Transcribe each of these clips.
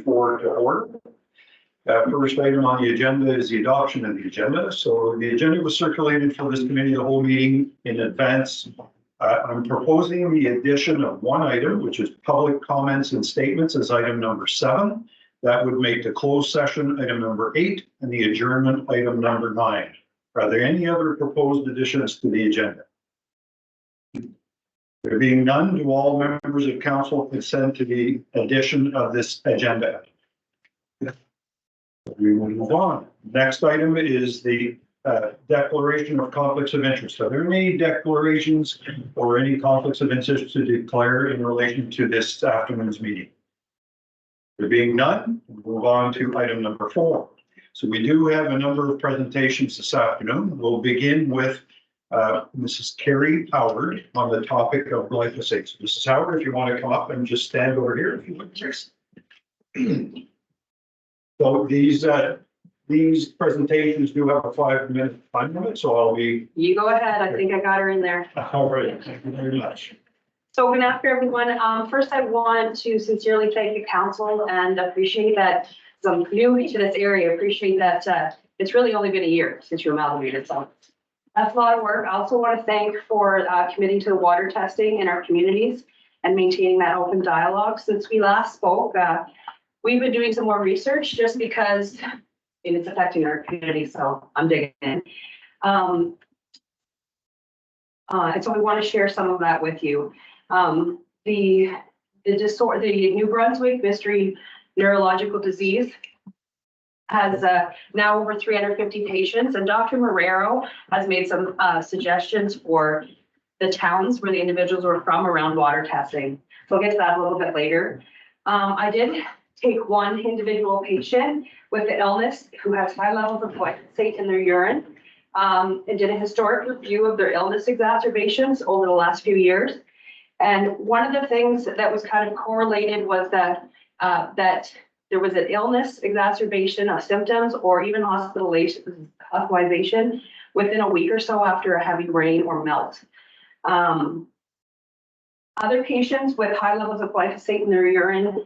Forward to order. First item on the agenda is the adoption of the agenda. So the agenda was circulated for this committee, the whole meeting in advance. I'm proposing the addition of one item, which is public comments and statements as item number 7. That would make the closed session item number 8 and the adjournment item number 9. Are there any other proposed additions to the agenda? There being none, do all members of council consent to the addition of this agenda? We will move on. Next item is the declaration of conflicts of interest. Are there any declarations or any conflicts of interest to declare in relation to this afternoon's meeting? There being none, we'll move on to item number 4. So we do have a number of presentations this afternoon. We'll begin with Mrs. Carrie Howard on the topic of glyphosate. So Mrs. Howard, if you want to come up and just stand over here, if you would, please. So these presentations do have a 5-minute time limit, so I'll be. You go ahead. I think I got her in there. All right, thank you very much. So good afternoon, everyone. First, I want to sincerely thank the council and appreciate that I'm new to this area. Appreciate that it's really only been a year since you amalgamated, so that's a lot of work. I also want to thank for committing to the water testing in our communities and maintaining that open dialogue. Since we last spoke, we've been doing some more research just because it's affecting our community, so I'm digging in. And so we want to share some of that with you. The New Brunswick Mystery Neurological Disease has now over 350 patients, and Dr. Marrero has made some suggestions for the towns where the individuals were from around water testing. So I'll get to that a little bit later. I did take one individual patient with the illness who has high levels of glyphosate in their urine and did a historic review of their illness exacerbations over the last few years. And one of the things that was kind of correlated was that there was an illness exacerbation of symptoms or even hospitalization within a week or so after a heavy rain or melt. Other patients with high levels of glyphosate in their urine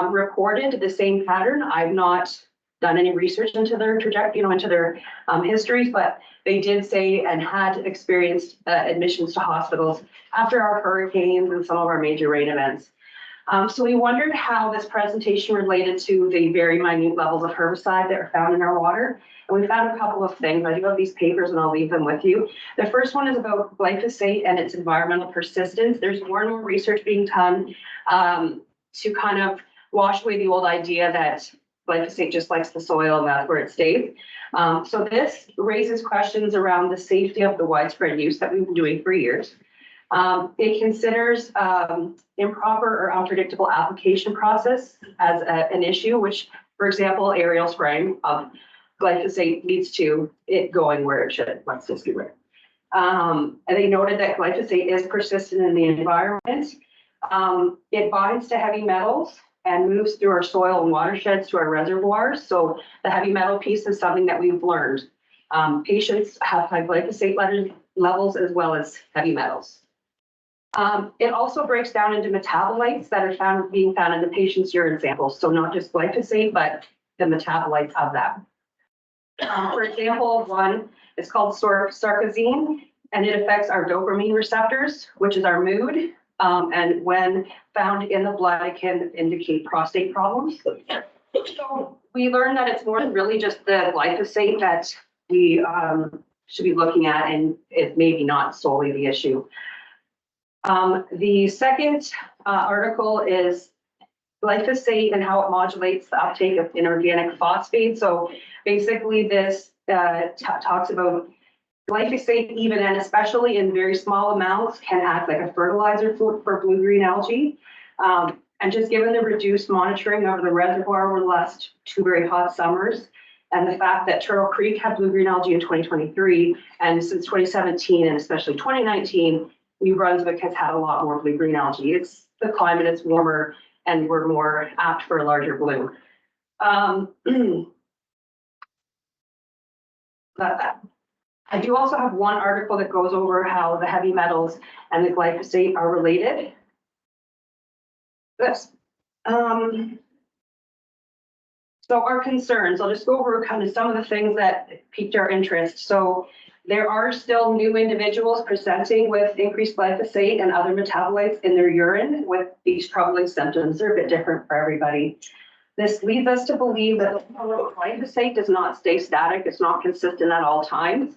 reported the same pattern. I've not done any research into their trajectory, into their histories, but they did say and had experienced admissions to hospitals after our hurricanes and some of our major rain events. So we wondered how this presentation related to the very minute levels of herbicide that are found in our water. And we found a couple of things. I do have these papers and I'll leave them with you. The first one is about glyphosate and its environmental persistence. There's more and more research being done to kind of wash away the old idea that glyphosate just likes the soil and that's where it stays. So this raises questions around the safety of the widespread use that we've been doing for years. It considers improper or unpredictable application process as an issue, which, for example, aerial spraying of glyphosate leads to it going where it should. Let's just get rid. And they noted that glyphosate is persistent in the environment. It binds to heavy metals and moves through our soil and watersheds to our reservoirs. So the heavy metal piece is something that we've learned. Patients have high glyphosate levels as well as heavy metals. It also breaks down into metabolites that are being found in the patient's urine samples. So not just glyphosate, but the metabolites of that. For example, one is called sarcosine, and it affects our dopamine receptors, which is our mood. And when found in the blood, it can indicate prostate problems. So we learned that it's more than really just the glyphosate that we should be looking at, and it may be not solely the issue. The second article is glyphosate and how it modulates the uptake of inorganic phosphate. So basically this talks about glyphosate, even and especially in very small amounts, can act like a fertilizer for blue-green algae. And just given the reduced monitoring of the reservoir over the last 2 very hot summers, and the fact that Turtle Creek had blue-green algae in 2023, and since 2017 and especially 2019, New Brunswick has had a lot more blue-green algae. It's the climate, it's warmer, and we're more apt for a larger bloom. I do also have one article that goes over how the heavy metals and the glyphosate are related. This. So our concerns, I'll just go over kind of some of the things that piqued our interest. So there are still new individuals presenting with increased glyphosate and other metabolites in their urine with these troubling symptoms. They're a bit different for everybody. This leads us to believe that the level of glyphosate does not stay static. It's not consistent at all times.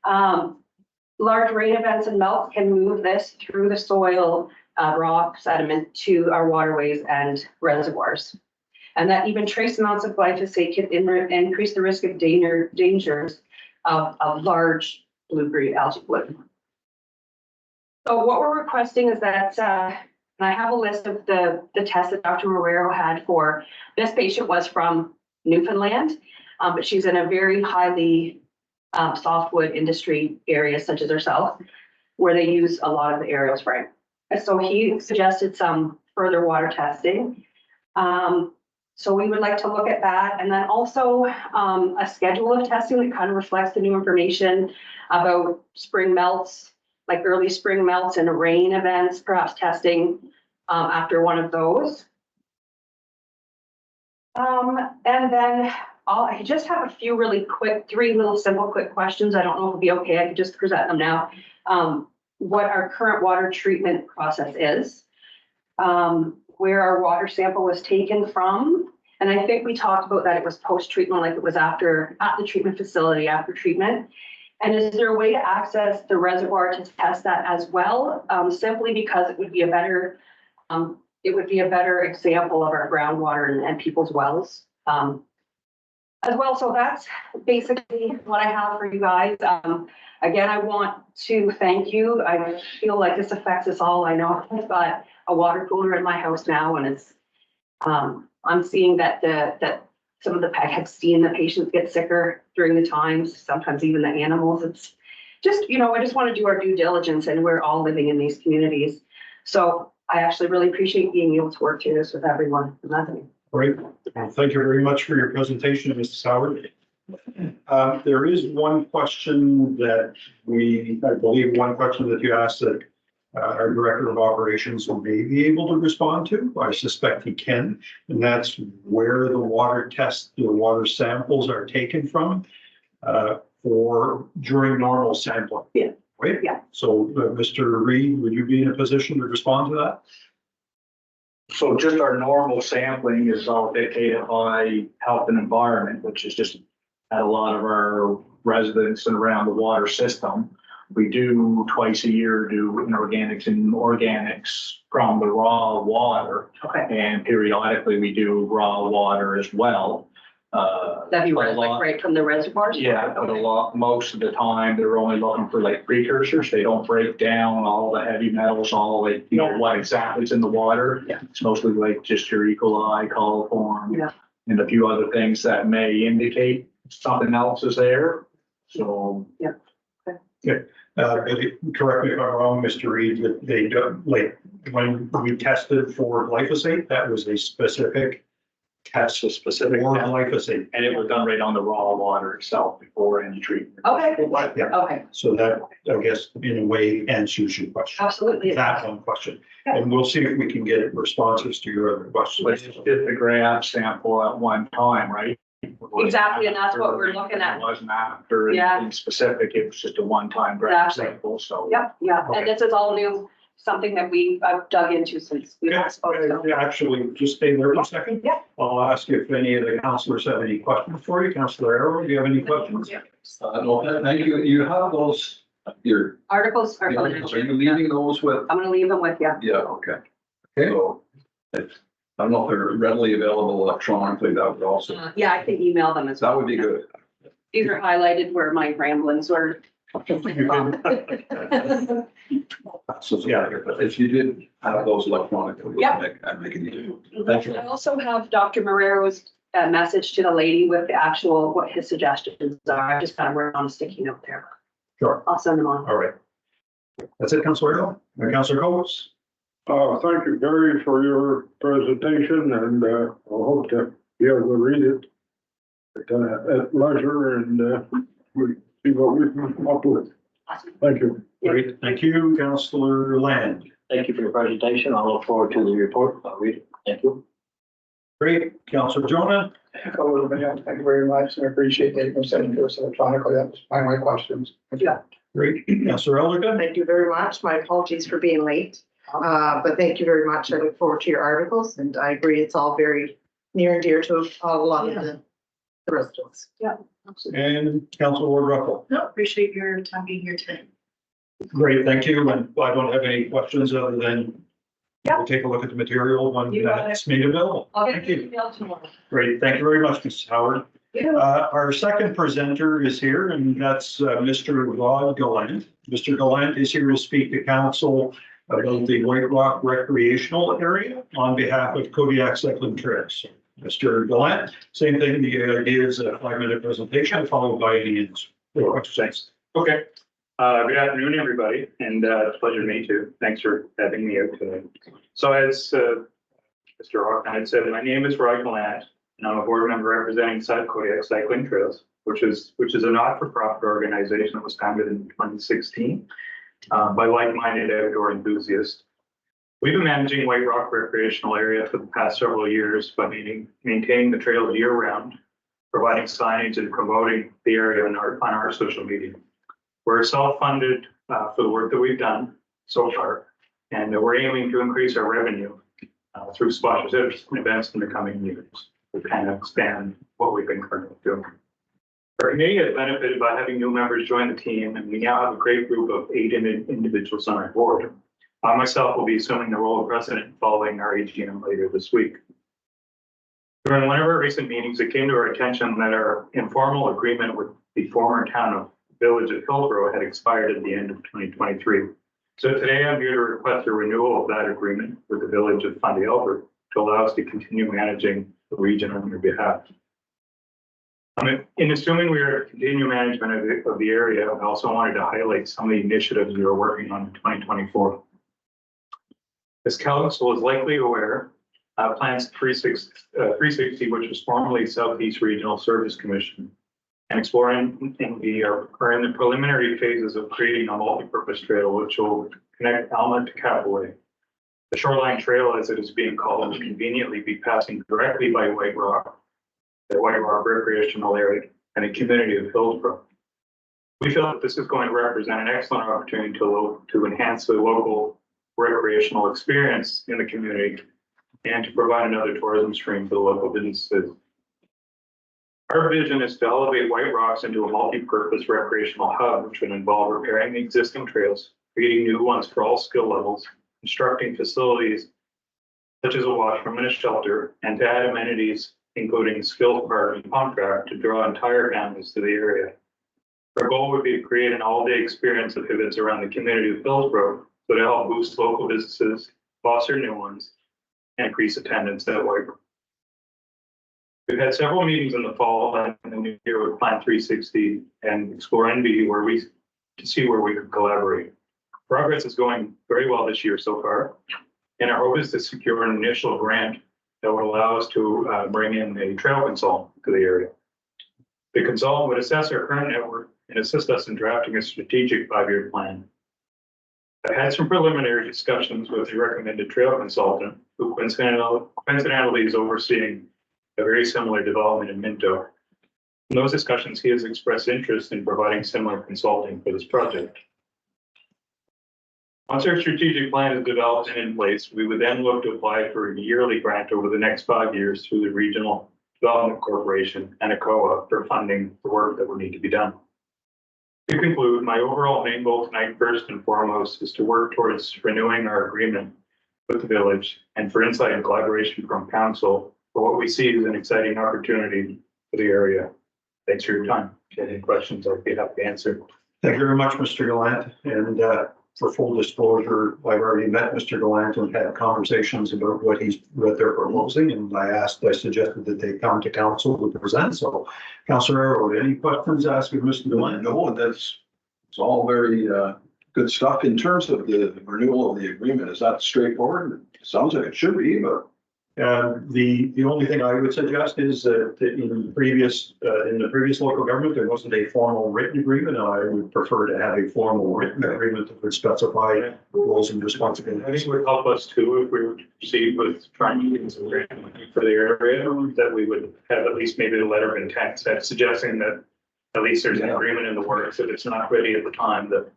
Large rain events and melts can move this through the soil, rock, sediment to our waterways and reservoirs. And that even trace amounts of glyphosate can increase the risk of dangers of large blue-green algae bloom. So what we're requesting is that, and I have a list of the tests that Dr. Marrero had for, this patient was from Newfoundland, but she's in a very highly softwood industry area such as herself, where they use a lot of the aerial spray. And so he suggested some further water testing. So we would like to look at that. And then also a schedule of testing that kind of reflects the new information about spring melts, like early spring melts and rain events, perhaps testing after one of those. And then I just have a few really quick, three little simple quick questions. I don't know if it'll be okay. I could just present them now. What our current water treatment process is, where our water sample was taken from. And I think we talked about that it was post-treatment, like it was at the treatment facility after treatment. And is there a way to access the reservoir to test that as well? Simply because it would be a better example of our groundwater and people's wells as well. So that's basically what I have for you guys. Again, I want to thank you. I feel like this affects us all. I know I've got a water cooler in my house now, and it's I'm seeing that some of I've seen the patients get sicker during the times, sometimes even the animals. It's just, I just want to do our due diligence, and we're all living in these communities. So I actually really appreciate being able to work through this with everyone. Great. Well, thank you very much for your presentation, Mrs. Howard. There is one question that I believe one question that you asked that our Director of Operations may be able to respond to. I suspect he can, and that's where the water samples are taken from during normal sampling. Yeah. Right? Yeah. So, Mr. Reed, would you be in a position to respond to that? So just our normal sampling is all dictated by health and environment, which is just at a lot of our residents and around the water system. We do twice a year do inorganics and organics from the raw water. Okay. And periodically we do raw water as well. That'd be right from the reservoirs? Yeah, but most of the time they're only looking for like precursors. They don't break down all the heavy metals, what exactly is in the water. Yeah. It's mostly like just your E. coli, coliform, Yeah. and a few other things that may indicate something else is there. So. Yeah. Correct me if I'm wrong, Mr. Reed, that they do, like, when we tested for glyphosate, that was a specific test, for glyphosate. And it was done right on the raw water itself before any treatment. Okay. Yeah. Okay. So that, I guess, in a way, answers your question. Absolutely. That one question. And we'll see if we can get responses to your other questions. But it's just a grab sample at one time, right? Exactly, and that's what we're looking at. It wasn't after anything specific, it was just a one-time grab sample, so. Yep, yeah, and this is all new, something that I've dug into since we last spoke. Actually, just stay there for a second. Yeah. I'll ask if any of the councillors have any questions for you. Councillor Arrow, do you have any questions? No, thank you. You have those, your Articles are. are you leaving those with? I'm gonna leave them with you. Yeah, okay. Okay. So, I don't know if they're readily available electronically, that would also, Yeah, I can email them as well. that would be good. These are highlighted where my ramblings were. So, yeah, but if you did have those electronically, Yeah. I'd make it easy. Thank you. I also have Dr. Marrero's message to the lady with what his suggestions are. I just kind of wrote on a sticky note there. Sure. I'll send them on. All right. That's it, Councillor Arrow. Councillor Coates. Thank you, Gary, for your presentation, and I hope to be able to read it at leisure, and we see what we can come up with. Thank you. Great. Thank you, Councillor Land. Thank you for your presentation. I look forward to the report. I'll read it. Thank you. Great. Councillor Jonah? Echo everybody else. Thank you very much. I appreciate that. Sending to us electronically. That was my questions. Yeah. Great. Councillor Elder? Thank you very much. My apologies for being late. But thank you very much. I look forward to your articles and I agree it's all very near and dear to a lot of the residents. And Councillor Ward Ruffle? No, appreciate your time being here today. Great, thank you. And I don't have any questions other than we'll take a look at the material when You got it. it's made available. I'll get Thank the you. email tomorrow. Great. Thank you very much, Mrs. Howard. Our second presenter is here, and that's Mr. Rod Gallant. Mr. Gallant is here to speak to council about the White Rock recreational area on behalf of Kodiak Cycling Trails. Mr. Gallant, same thing. The idea is a 5-minute presentation followed by any questions. Okay. Good afternoon, everybody, and it's a pleasure to meet you. Thanks for having me out today. So as Mr. Hawkins had said, my name is Rod Gallant, and I'm a board member representing South Kodiak Cycling Trails, which is a not-for-profit organization that was founded in 2016 by like-minded outdoor enthusiasts. We've been managing White Rock recreational area for the past several years by maintaining the trails year-round, providing signage and promoting the area on our social media. We're self-funded for the work that we've done so far, and we're aiming to increase our revenue through sponsorships and events in the coming years to kind of expand what we've been currently doing. Our committee has benefited by having new members join the team, and we now have a great group of 8 individuals on our board. I myself will be assuming the role of president following our AGM later this week. During one of our recent meetings, it came to our attention that our informal agreement with the former town of Village of Hillsborough had expired at the end of 2023. So today I'm here to request a renewal of that agreement with the Village of Fundy Albert to allow us to continue managing the region on their behalf. In assuming we are to continue management of the area, I also wanted to highlight some of the initiatives we are working on in 2024. As council is likely aware, Plans 360, which was formerly Southeast Regional Service Commission, and exploring, and we are in the preliminary phases of creating a multi-purpose trail which will connect Alma to Capaway. The shoreline trail, as it is being called, will conveniently be passing directly by White Rock, the White Rock recreational area, and the community of Hillsborough. We feel that this is going to represent an excellent opportunity to enhance the local recreational experience in the community and to provide another tourism stream for the local businesses. Our vision is to elevate White Rocks into a multi-purpose recreational hub, which would involve repairing the existing trails, creating new ones for all skill levels, constructing facilities such as a washroom and a shelter, and to add amenities, including skills park and pump track to draw entire families to the area. Our goal would be to create an all-day experience that pivots around the community of Hillsborough, so to help boost local businesses, foster new ones, and increase attendance at White Rock. We've had several meetings in the fall and in the new year with Plan 360 and Explore NB to see where we could collaborate. Progress is going very well this year so far, and our hope is to secure an initial grant that would allow us to bring in a trail consultant to the area. The consultant would assess our current network and assist us in drafting a strategic 5-year plan. I had some preliminary discussions with the recommended trail consultant, who coincidentally is overseeing a very similar development in Minto. In those discussions, he has expressed interest in providing similar consulting for this project. Once our strategic plan is developed and in place, we would then look to apply for a yearly grant over the next 5 years through the Regional Development Corporation and ACOA for funding the work that would need to be done. To conclude, my overall main goal tonight, first and foremost, is to work towards renewing our agreement with the village and for insight and collaboration from council for what we see as an exciting opportunity for the area. Thanks for your time. If you have any questions, I'll be happy to answer. Thank you very much, Mr. Gallant. And for full disclosure, I've already met Mr. Gallant and had conversations about what they're proposing. And I suggested that they come to council to present. So, Councillor Arrow, any questions asked of Mr. Gallant? No, it's all very good stuff. In terms of the renewal of the agreement, is that straightforward? It sounds like it should be, but The only thing I would suggest is that in the previous local government, there wasn't a formal written agreement. I would prefer to have a formal written agreement that would specify roles and I responsibilities. think it would help us too if we were to proceed with trying to get some grant money for the area, that we would have at least maybe a letter of intent suggesting that at least there's an agreement in the works, if it's not ready at the time, that,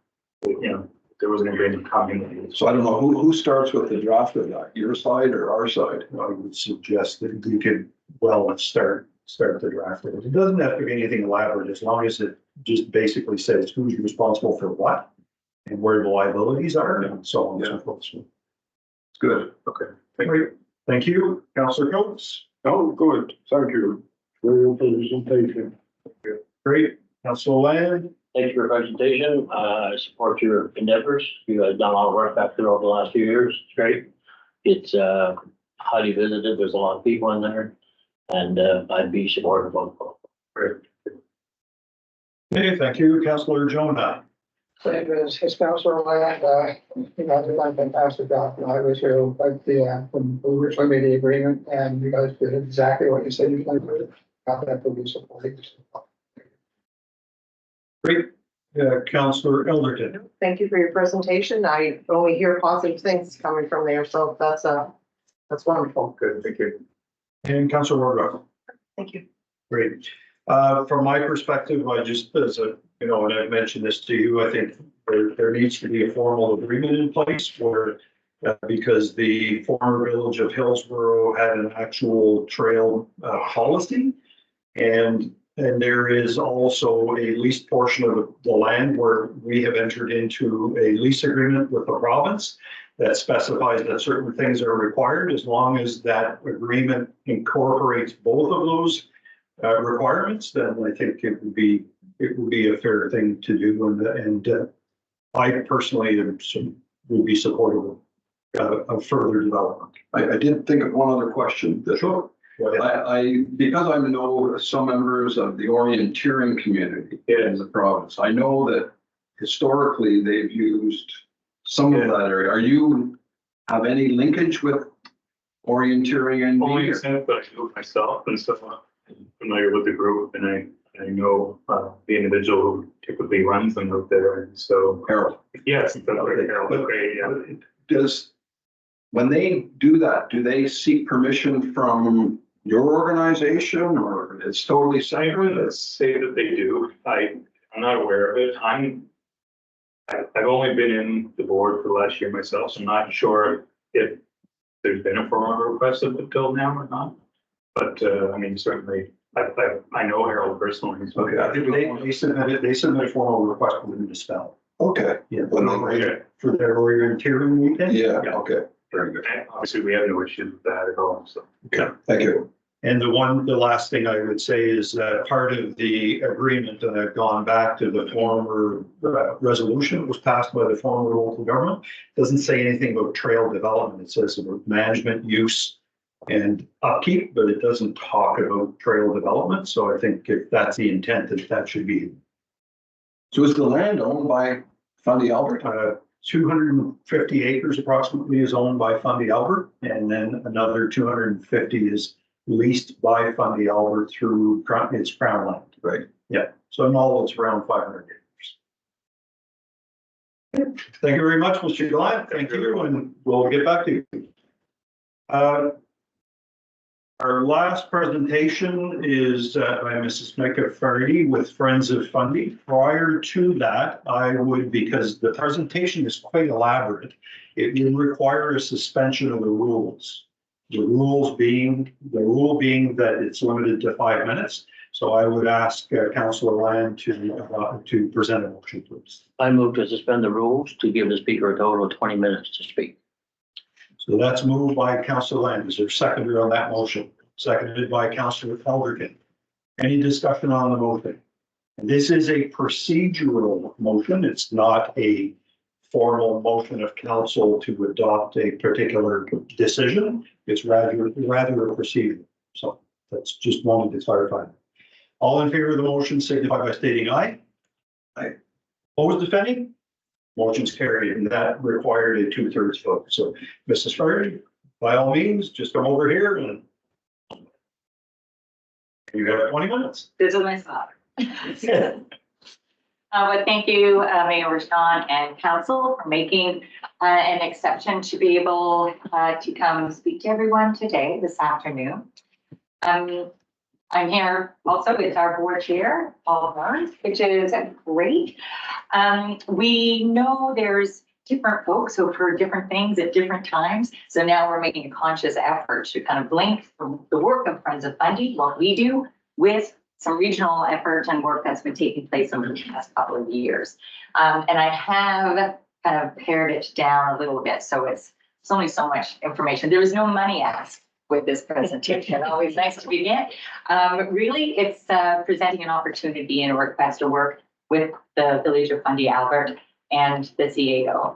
you know, there was an agreement coming. So I don't know, who starts with the draft of that, your side or our side? I would suggest that you could, start the draft. It doesn't have to be anything elaborate, as long as it just basically says who's responsible for what and where the liabilities are and so on and so forth. So, It's good. Okay. great. Thank you, Councillor Coates. Oh, good, thank you for your presentation. Great. Councillor Land. Thank you for your presentation. I support your endeavors. You guys done a lot of work back there over the last few years. It's great. It's highly visited. There's a lot of people in there. And I'd be supportive of it. Okay, thank you, Councillor Jonah. Same as his council land, you guys have done a fantastic job. I was here, like, when we originally made the agreement, and you guys did exactly what you said you were going to do. Got that to be supported. Great. Councillor Elderton. Thank you for your presentation. I only hear positive things coming from there, so that's wonderful. Good, thank you. And Councillor Wardrow. Thank you. Great. From my perspective, I just, and I've mentioned this to you, I think there needs to be a formal agreement in place where, because the former village of Hillsborough had an actual trail policy. And there is also a leased portion of the land where we have entered into a lease agreement with the province that specifies that certain things are required. As long as that agreement incorporates both of those requirements, then I think it would be a fair thing to do. And I personally would be supportive of further development. I did think of one other question. Sure. Because I know some members of the orienteering community in the province, I know that historically they've used some of that area. Are you have any linkage with orienteering and? Only extent, but I do it myself, and so I'm familiar with the group, and I know the individual who typically runs them out there, and so. Harold. Yes, that's right, Harold, great, yeah. When they do that, do they seek permission from your organization, or it's totally I'm going separate? to say that they do. I'm not aware of it. I've only been in the board for the last year myself, so I'm not sure if there's been a formal request until now or not. But I mean, certainly, I know Harold personally. So Okay, I think They submitted a formal request for them to spell. okay. Yeah. When they- yeah, For their orienteering weekend. Yeah, okay, very good. and obviously, we have no issues with that at all, so. Okay, thank you. And the last thing I would say is that part of the agreement, and I've gone back to the former resolution that was passed by the former local government, doesn't say anything about trail development. It says about management, use, and upkeep, but it doesn't talk about trail development. So I think if that's the intent, that should be So is the land owned by Fundy Albert? 250 acres approximately is owned by Fundy Albert, and then another 250 is leased by Fundy Albert through its Crown land. Right. Yeah, so in all, it's around 500 acres. Thank you very much, Mr. Glenn. Thank you, and we'll get back to you. Our last presentation is by Mrs. Micah Fardy with Friends of Fundy. Prior to that, because the presentation is quite elaborate, it will require a suspension of the rules. The rule being that it's limited to 5 minutes. So I would ask Councillor Land to present a motion, please. I move to suspend the rules to give the speaker a total of 20 minutes to speak. So that's moved by Councillor Land. Is there a seconder on that motion? Seconded by Councillor Elderkin. Any discussion on the motion? And this is a procedural motion. It's not a formal motion of council to adopt a particular decision. It's rather a procedural. So that's just wanted to clarify. All in favor of the motion signify by stating aye. Aye. Opposed, if any? Motion's carried, and that required a 2/3 vote. So, Mrs. Fardy, by all means, just come over here and you have 20 minutes. This is my spot. But thank you, Mayor Rashawn and council for making an exception to be able to come speak to everyone today, this afternoon. I'm here also with our board chair, Paul Burns, which is great. We know there's different folks who have heard different things at different times. So now we're making a conscious effort to kind of link the work of Friends of Fundy, what we do, with some regional effort and work that's been taking place over the past couple of years. And I have kind of pared it down a little bit. So it's only so much information. There was no money asked with this presentation. Always nice to begin. Really, it's presenting an opportunity and a request to work with the Village of Fundy Albert and the CAO.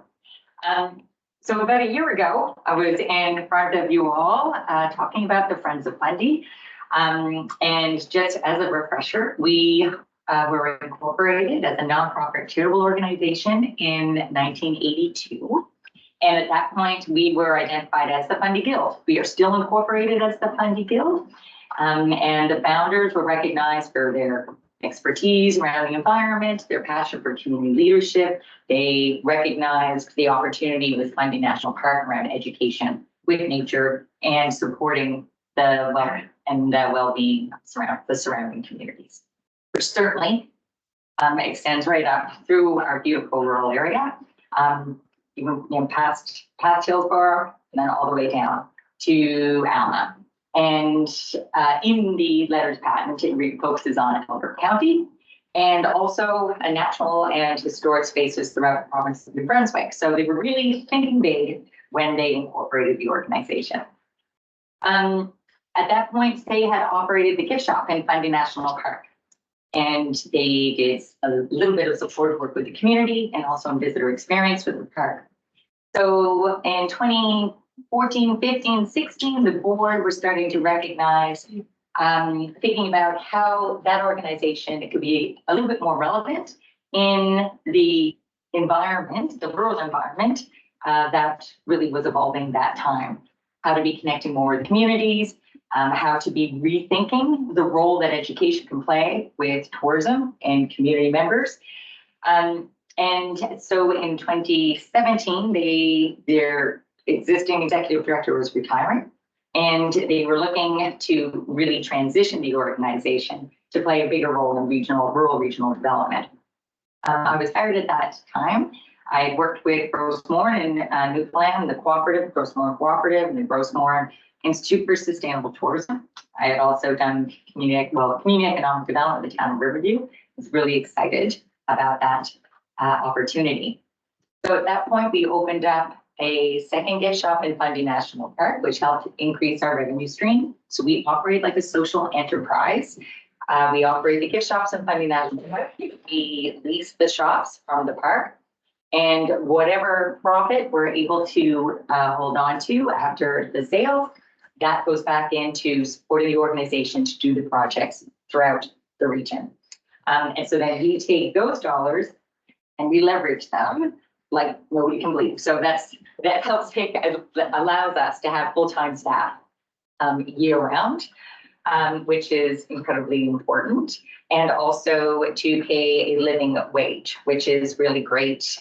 So about a year ago, I was in front of you all talking about the Friends of Fundy. And just as a refresher, we were incorporated as a nonprofit charitable organization in 1982. And at that point, we were identified as the Fundy Guild. We are still incorporated as the Fundy Guild. And the founders were recognized for their expertise around the environment, their passion for community leadership. They recognized the opportunity with Fundy National Park around education with nature and supporting the life and well-being of the surrounding communities, which certainly extends right up through our beautiful rural area, even past Hillsborough, and then all the way down to Alma. And in the letters patent, it focuses on Alberta County and also a natural and historic spaces throughout the province of New Brunswick. So they were really thinking big when they incorporated the organization. At that point, they had operated the gift shop in Fundy National Park. And they did a little bit of support work with the community and also in visitor experience with the park. So in 2014, 15, 16, the board were starting to recognize, thinking about how that organization, it could be a little bit more relevant in the environment, the rural environment that really was evolving that time. How to be connecting more with the communities, how to be rethinking the role that education can play with tourism and community members. And so in 2017, their existing executive director was retiring, and they were looking to really transition the organization to play a bigger role in rural regional development. I was hired at that time. I worked with Grossmore in Newfoundland, the cooperative, Grossmore Cooperative, and the Grossmore Institute for Sustainable Tourism. I had also done community economic development in the town of Riverview. I was really excited about that opportunity. So at that point, we opened up a second gift shop in Fundy National Park, which helped increase our revenue stream. So we operate like a social enterprise. We operate the gift shops in Fundy National Park. We lease the shops from the park. And whatever profit we're able to hold on to after the sale, that goes back into supporting the organization to do the projects throughout the region. And so then we take those dollars and we leverage them like nobody can believe. So that allows us to have full-time staff year round, which is incredibly important. And also to pay a living wage, which is really great,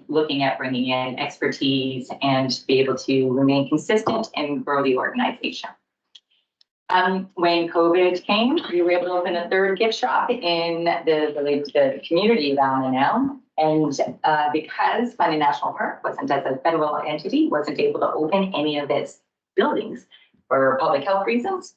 looking at bringing in expertise and be able to remain consistent and grow the organization. When COVID came, we were able to open a third gift shop in the community of Alma now. And because Fundy National Park wasn't as a federal entity, wasn't able to open any of its buildings for public health reasons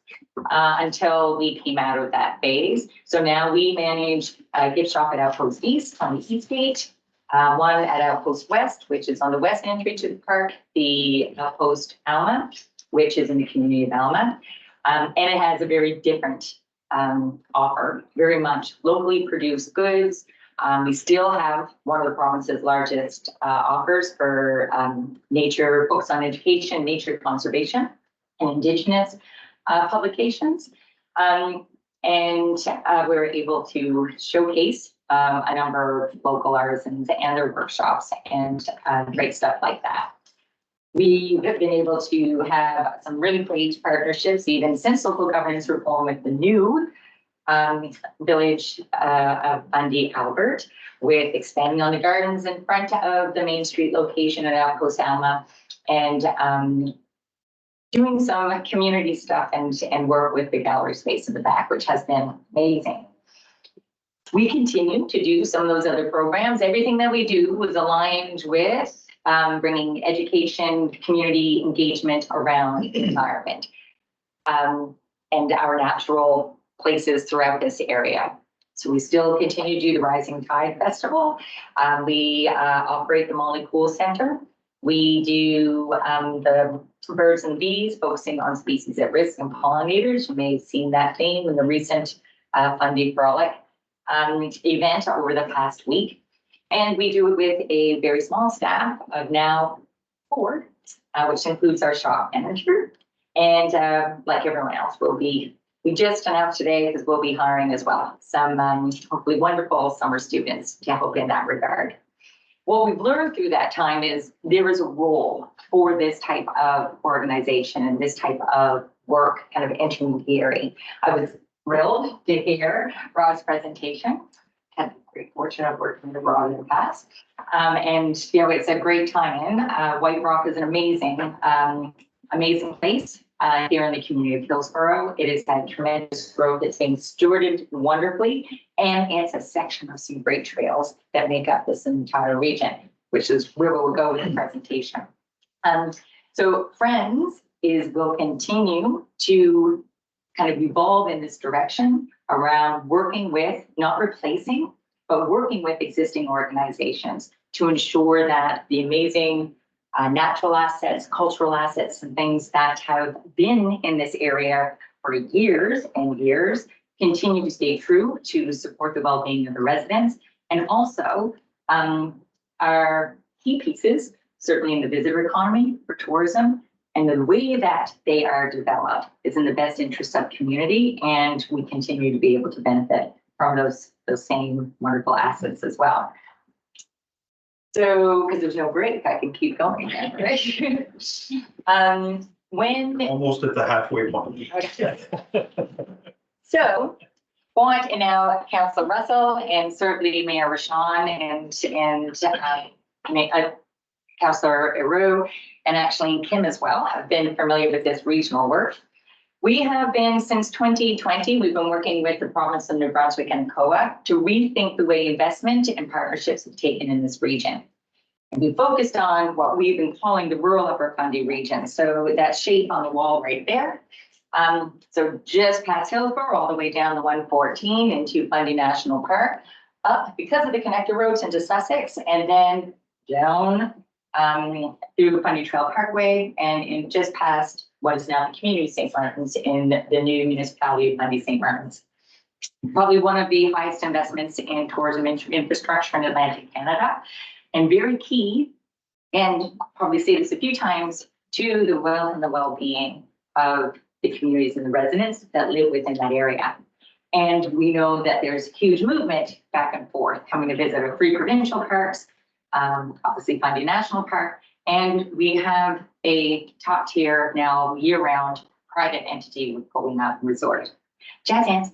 until we came out of that phase. So now we manage a gift shop at Outpost East on the East Gate, one at Outpost West, which is on the west entry to the park, the Outpost Alma, which is in the community of Alma. And it has a very different offer, very much locally produced goods. We still have one of the province's largest offers for nature, focus on education, nature conservation, and Indigenous publications. And we're able to showcase a number of local artisans and their workshops and great stuff like that. We have been able to have some really great partnerships, even since local governance reform with the new village of Bundy Albert, with expanding on the gardens in front of the Main Street location at Alcoa Salma, and doing some community stuff and work with the gallery space in the back, which has been amazing. We continue to do some of those other programs. Everything that we do was aligned with bringing education, community engagement around the environment, and our natural places throughout this area. So we still continue to do the Rising Tide Festival. We operate the Molly Cool Center. We do the birds and bees, focusing on species at risk and pollinators. You may have seen that theme in the recent Fundy Frolic event over the past week. And we do it with a very small staff of now 4, which includes our shop manager. And like everyone else, we just announced today, because we'll be hiring as well some hopefully wonderful summer students to help in that regard. What we've learned through that time is there is a role for this type of organization and this type of work, kind of intermediary. I was thrilled to hear Rod's presentation. Had the great fortune of working with Rod in the past. And you know, it's a great time in. White Rock is an amazing place here in the community of Hillsborough. It has had tremendous growth. It's being stewarded wonderfully, and it's a section of some great trails that make up this entire region, which is where we'll go with the presentation. So Friends will continue to kind of evolve in this direction around working with, not replacing, but working with existing organizations to ensure that the amazing natural assets, cultural assets, and things that have been in this area for years and years continue to stay true to support the well-being of the residents. And also our key pieces, certainly in the visitor economy for tourism, and the way that they are developed is in the best interest of community, and we continue to be able to benefit from those same wonderful assets as well. So, because there's no break, I can keep going, right? Almost at the halfway point. So, want and now Councillor Russell and certainly Mayor Rashawn and Councillor Eru and actually Kim as well have been familiar with this regional work. We have been, since 2020, we've been working with the province of New Brunswick and COA to rethink the way investment and partnerships have taken in this region. And we focused on what we've been calling the rural Upper Fundy region. So that shape on the wall right there. So just past Hillsborough, all the way down the 114 into Fundy National Park, up because of the connector roads into Sussex, and then down through Fundy Trail Parkway and in just past what is now the community of St. Martin's in the new municipality of Fundy St. Martin's. Probably one of the highest investments in tourism infrastructure in Atlantic Canada, and very key, and I'll probably say this a few times, to the wealth and the well-being of the communities and the residents that live within that area. And we know that there's huge movement back and forth coming to visit our 3 provincial parks, obviously Fundy National Park, and we have a top tier now year-round private entity with Holy Mountain Resort. Jazz hands.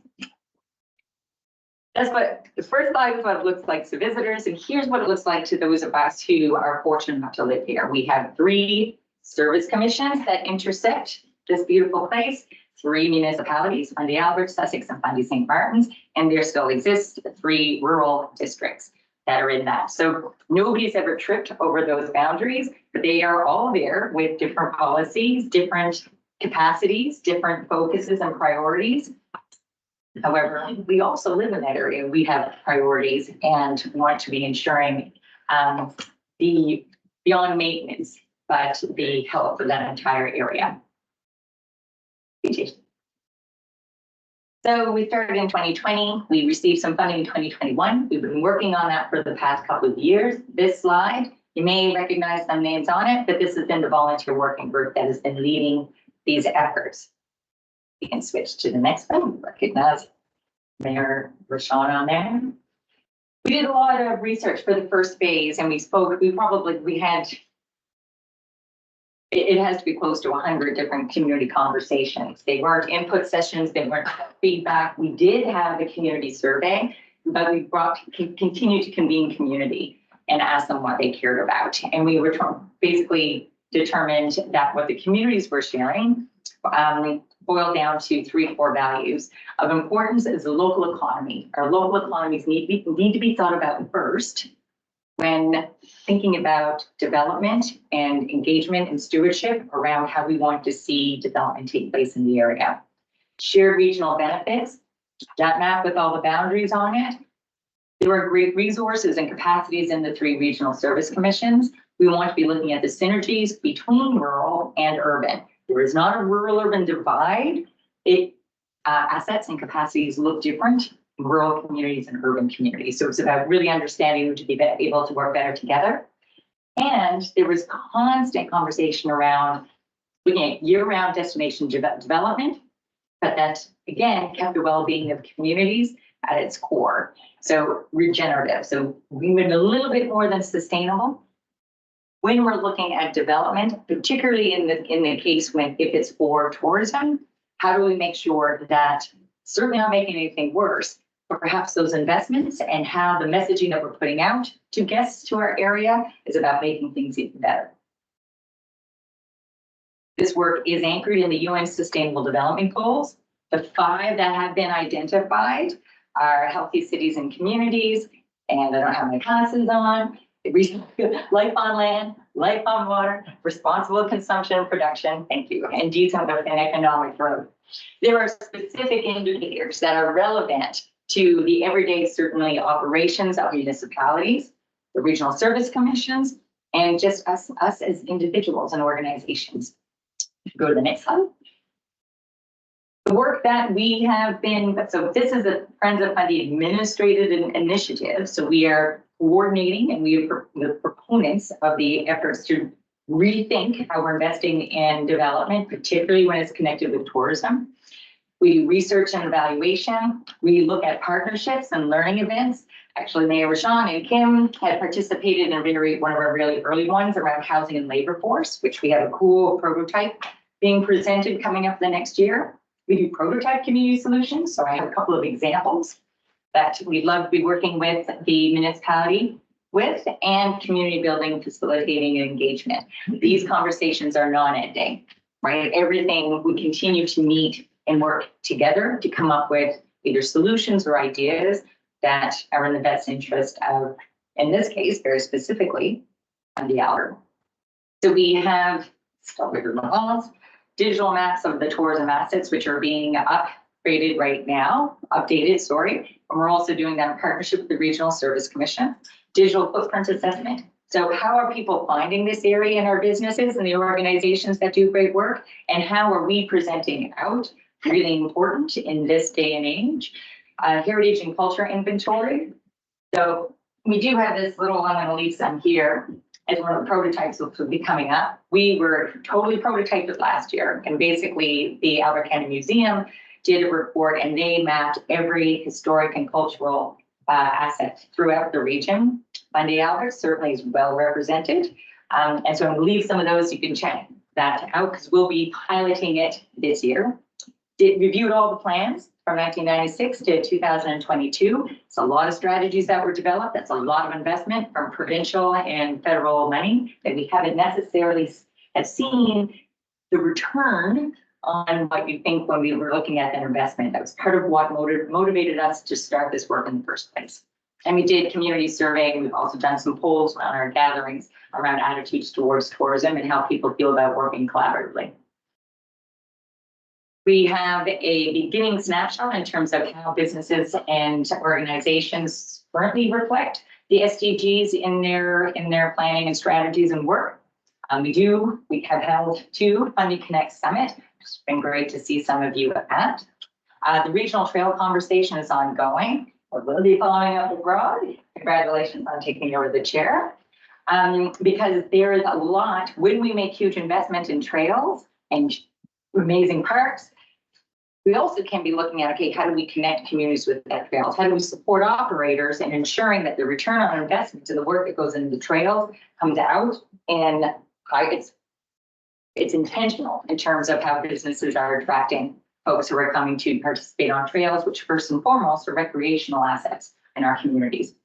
That's what the first slide is, what it looks like to visitors, and here's what it looks like to those of us who are fortunate enough to live here. We have 3 service commissions that intersect this beautiful place, 3 municipalities, Fundy Albert, Sussex, and Fundy St. Martin's, and there still exists 3 rural districts that are in that. So nobody's ever tripped over those boundaries, but they are all there with different policies, different capacities, different focuses and priorities. However, we also live in that area. We have priorities and want to be ensuring the beyond maintenance, but the health of that entire area. So we started in 2020. We received some funding in 2021. We've been working on that for the past couple of years. This slide, you may recognize some names on it, but this has been the volunteer working group that has been leading these efforts. We can switch to the next one. Recognize Mayor Rashawn on there. We did a lot of research for the first phase, and we had it has to be close to 100 different community conversations. They weren't input sessions, they weren't feedback. We did have the community survey, but we continued to convene community and ask them what they cared about. And we were basically determined that what the communities were sharing boiled down to 3 core values. Of importance is the local economy. Our local economies need to be thought about first when thinking about development and engagement and stewardship around how we want to see development take place in the area. Shared regional benefits, that map with all the boundaries on it. There are great resources and capacities in the 3 regional service commissions. We want to be looking at the synergies between rural and urban. There is not a rural-urban divide. Assets and capacities look different in rural communities and urban communities. So it's about really understanding to be able to work better together. And there was constant conversation around looking at year-round destination development, but that, again, kept the well-being of communities at its core. So regenerative. So we went a little bit more than sustainable. When we're looking at development, particularly in the case if it's for tourism, how do we make sure that certainly not making anything worse, but perhaps those investments and how the messaging that we're putting out to guests to our area is about making things even better. This work is anchored in the UN Sustainable Development Goals. The 5 that have been identified are healthy cities and communities, and I don't have my glasses on. Life on land, life on water, responsible consumption and production, thank you, and decent and economic growth. There are specific indicators that are relevant to the everyday, certainly, operations of municipalities, the regional service commissions, and just us as individuals and organizations. Go to the next slide. The work that we have been, so this is a Friends of Fundy administrated initiative. So we are coordinating and we are the proponents of the efforts to rethink how we're investing in development, particularly when it's connected with tourism. We do research and evaluation. We look at partnerships and learning events. Actually, Mayor Rajan and Kim had participated in one of our really early ones around housing and labor force, which we have a cool prototype being presented coming up the next year. We do prototype community solutions. So I have a couple of examples that we'd love to be working with the municipality with, and community building, facilitating, and engagement. These conversations are non-ending, right? Everything, we continue to meet and work together to come up with either solutions or ideas that are in the best interest of, in this case, very specifically, the outer. So we have digital maps of the tourism assets, which are being updated right now. And we're also doing that in partnership with the Regional Service Commission. Digital footprint assessment. So how are people finding this area in our businesses and the organizations that do great work? And how are we presenting it out? Really important in this day and age. Heritage and culture inventory. So we do have this little, I'm going to leave some here as one of the prototypes which will be coming up. We were totally prototyped it last year, and basically the Albert County Museum did a report and they mapped every historic and cultural asset throughout the region. Fundy Albert certainly is well represented. And so I'm going to leave some of those, you can check that out because we'll be piloting it this year. Reviewed all the plans from 1996 to 2022. It's a lot of strategies that were developed. That's a lot of investment from provincial and federal money that we haven't necessarily have seen the return on what you think when we were looking at that investment. That was part of what motivated us to start this work in the first place. And we did community survey. We've also done some polls around our gatherings around attitudes towards tourism and how people feel about working collaboratively. We have a beginning snapshot in terms of how businesses and organizations currently reflect the SDGs in their planning and strategies and work. We have held 2 Fundy Connect Summit. It's been great to see some of you at that. The regional trail conversation is ongoing. We'll be following up with Rod. Congratulations on taking over the chair. Because there is a lot, when we make huge investment in trails and amazing parks, we also can be looking at, okay, how do we connect communities with that trails? How do we support operators in ensuring that the return on investment to the work that goes into the trails comes out and it's it's intentional in terms of how businesses are attracting folks who are coming to participate on trails, which first and foremost are recreational assets in our communities.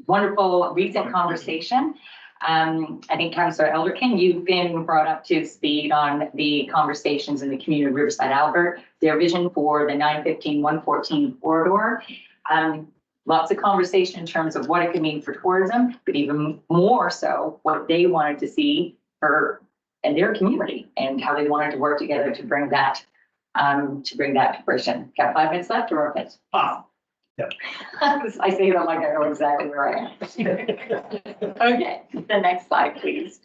Wonderful recent conversation. I think Councillor Elderkin, you've been brought up to speed on the conversations in the community of Riverside Albert, their vision for the 915-114 corridor. Lots of conversation in terms of what it could mean for tourism, but even more so what they wanted to see for in their community and how they wanted to work together to bring that to fruition. Got 5 minutes left or a bit? Yeah. I say that like I know exactly where I am. Okay, the next slide, please.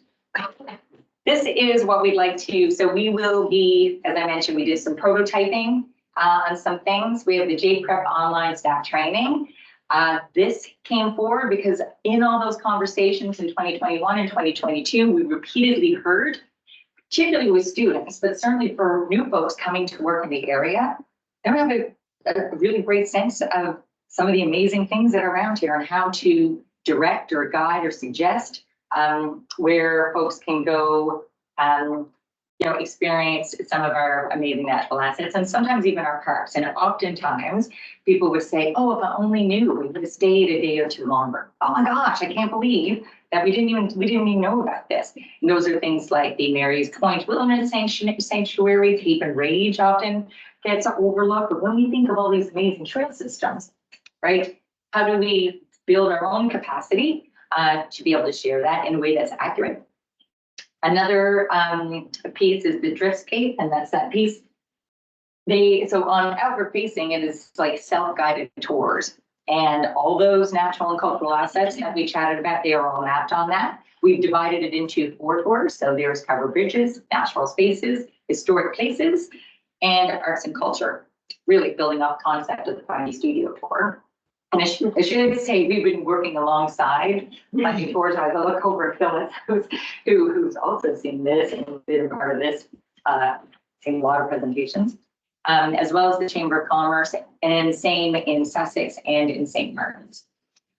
This is what we'd like to, so we will be, as I mentioned, we did some prototyping on some things. We have the JPrep online staff training. This came forward because in all those conversations in 2021 and 2022, we repeatedly heard, particularly with students, but certainly for new folks coming to work in the area, they don't have a really great sense of some of the amazing things that are around here and how to direct or guide or suggest where folks can go, experience some of our amazing natural assets and sometimes even our parks. And oftentimes people would say, oh, if I only knew, we would have stayed a day or two longer. Oh my gosh, I can't believe that we didn't even know about this. And those are things like the Mary's Point Wilderness Sanctuary, Cape and Rage often gets overlooked. But when we think of all these amazing trail systems, right, how do we build our own capacity to be able to share that in a way that's accurate? Another piece is the Driftscape, and that's that piece. So on outward facing, it is like self-guided tours. And all those natural and cultural assets that we chatted about, they are all mapped on that. We've divided it into 4 tours. So there's covered bridges, natural spaces, historic places, and arts and culture, really building off concept of the 5D Studio Tour. And I should say we've been working alongside Planning Tours. I look over at Phyllis, who's also seen this and been a part of this, seen a lot of presentations, as well as the Chamber of Commerce, and same in Sussex and in St. Martin's.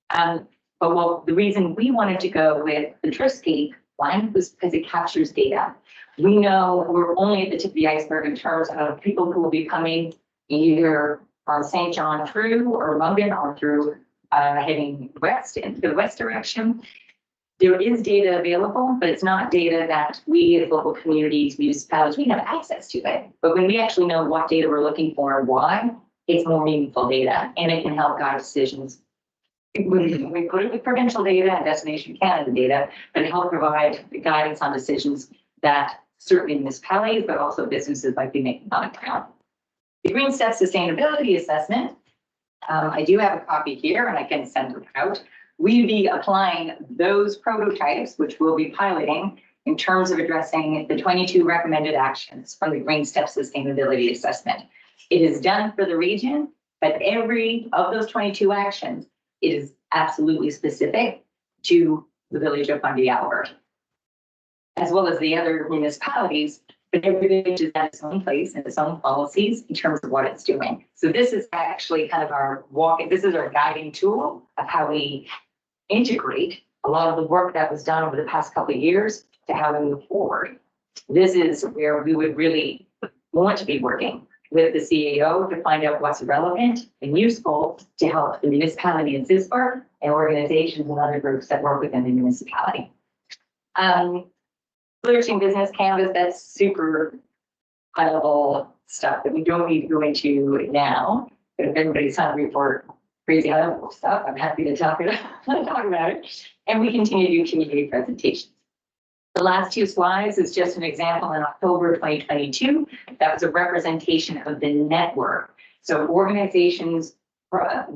But the reason we wanted to go with the Driftscape one was because it captures data. We know we're only at the tip of the iceberg in terms of people who will be coming either from St. John through or Moncton or through heading west into the west direction. There is data available, but it's not data that we as local communities, municipalities, we have access to it. But when we actually know what data we're looking for and why, it's more meaningful data and it can help guide decisions. We put it with provincial data and Destination Canada data, but it helps provide guidance on decisions that certainly municipalities, but also businesses might be making on account. The Green Step Sustainability Assessment, I do have a copy here and I can send it out. We'll be applying those prototypes, which we'll be piloting in terms of addressing the 22 recommended actions from the Green Step Sustainability Assessment. It is done for the region, but every of those 22 actions, it is absolutely specific to the village of Fundy Albert, as well as the other municipalities. But every village is at its own place and its own policies in terms of what it's doing. So this is actually kind of our this is our guiding tool of how we integrate a lot of the work that was done over the past couple of years to how we move forward. This is where we would really want to be working with the CAO to find out what's relevant and useful to help the municipality in CISPAR and organizations and other groups that work within the municipality. Flourishing Business Canvas, that's super high level stuff that we don't need to go into now. But if everybody's hungry for crazy high level stuff, I'm happy to talk about it. And we continue to do community presentations. The last 2 slides is just an example in October 2022. That was a representation of the network. So organizations,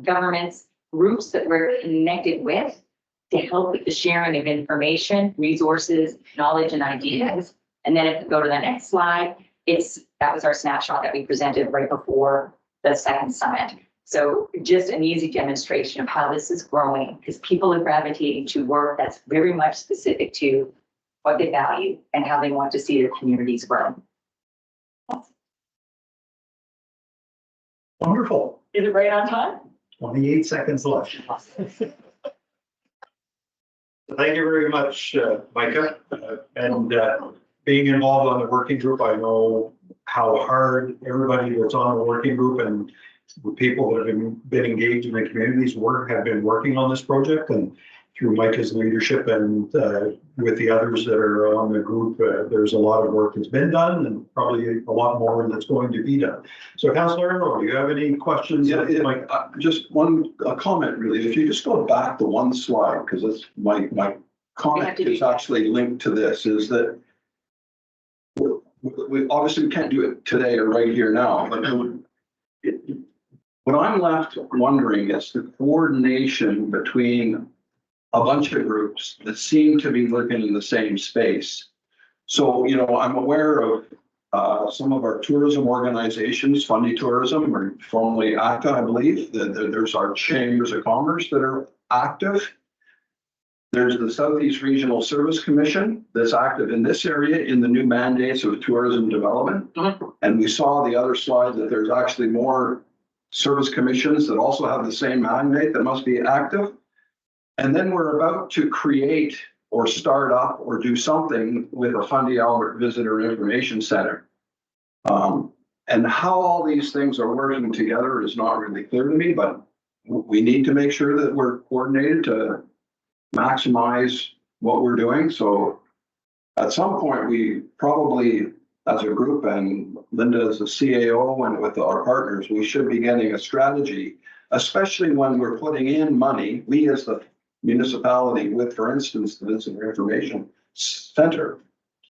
governments, groups that we're connected with to help with the sharing of information, resources, knowledge, and ideas. And then if you go to the next slide, that was our snapshot that we presented right before the second summit. So just an easy demonstration of how this is growing because people are gravitating to work that's very much specific to what they value and how they want to see their communities grow. Wonderful. Is it right on time? 28 seconds left. Thank you very much, Micah. being involved on the working group, I know how hard everybody that's on the working group and the people that have been engaged in the community's work have been working on this project, and through Micah's leadership and with the others that are on the group, there's a lot of work that's been done and probably a lot more that's going to be done. So Councillor Arnold, do you have any questions? Yeah, just one comment really. If you just go back to one slide, because it's my comment is actually linked to this, is that we obviously can't do it today or right here now, but what I'm left wondering is the coordination between a bunch of groups that seem to be living in the same space. So, you know, I'm aware of some of our tourism organizations, Fundy Tourism, or formerly ACTA, I believe. There's our chambers of commerce that are active. There's the Southeast Regional Service Commission that's active in this area in the new mandates of tourism development. And we saw the other slide that there's actually more service commissions that also have the same mandate that must be active. And then we're about to create or start up or do something with a Fundy Albert Visitor Information Center. And how all these things are working together is not really clear to me, but we need to make sure that we're coordinated to maximize what we're doing. So at some point, we probably, as a group, and Linda as the CAO and with our partners, we should be getting a strategy, especially when we're putting in money, we as the municipality with, for instance, the Visitor Information Center,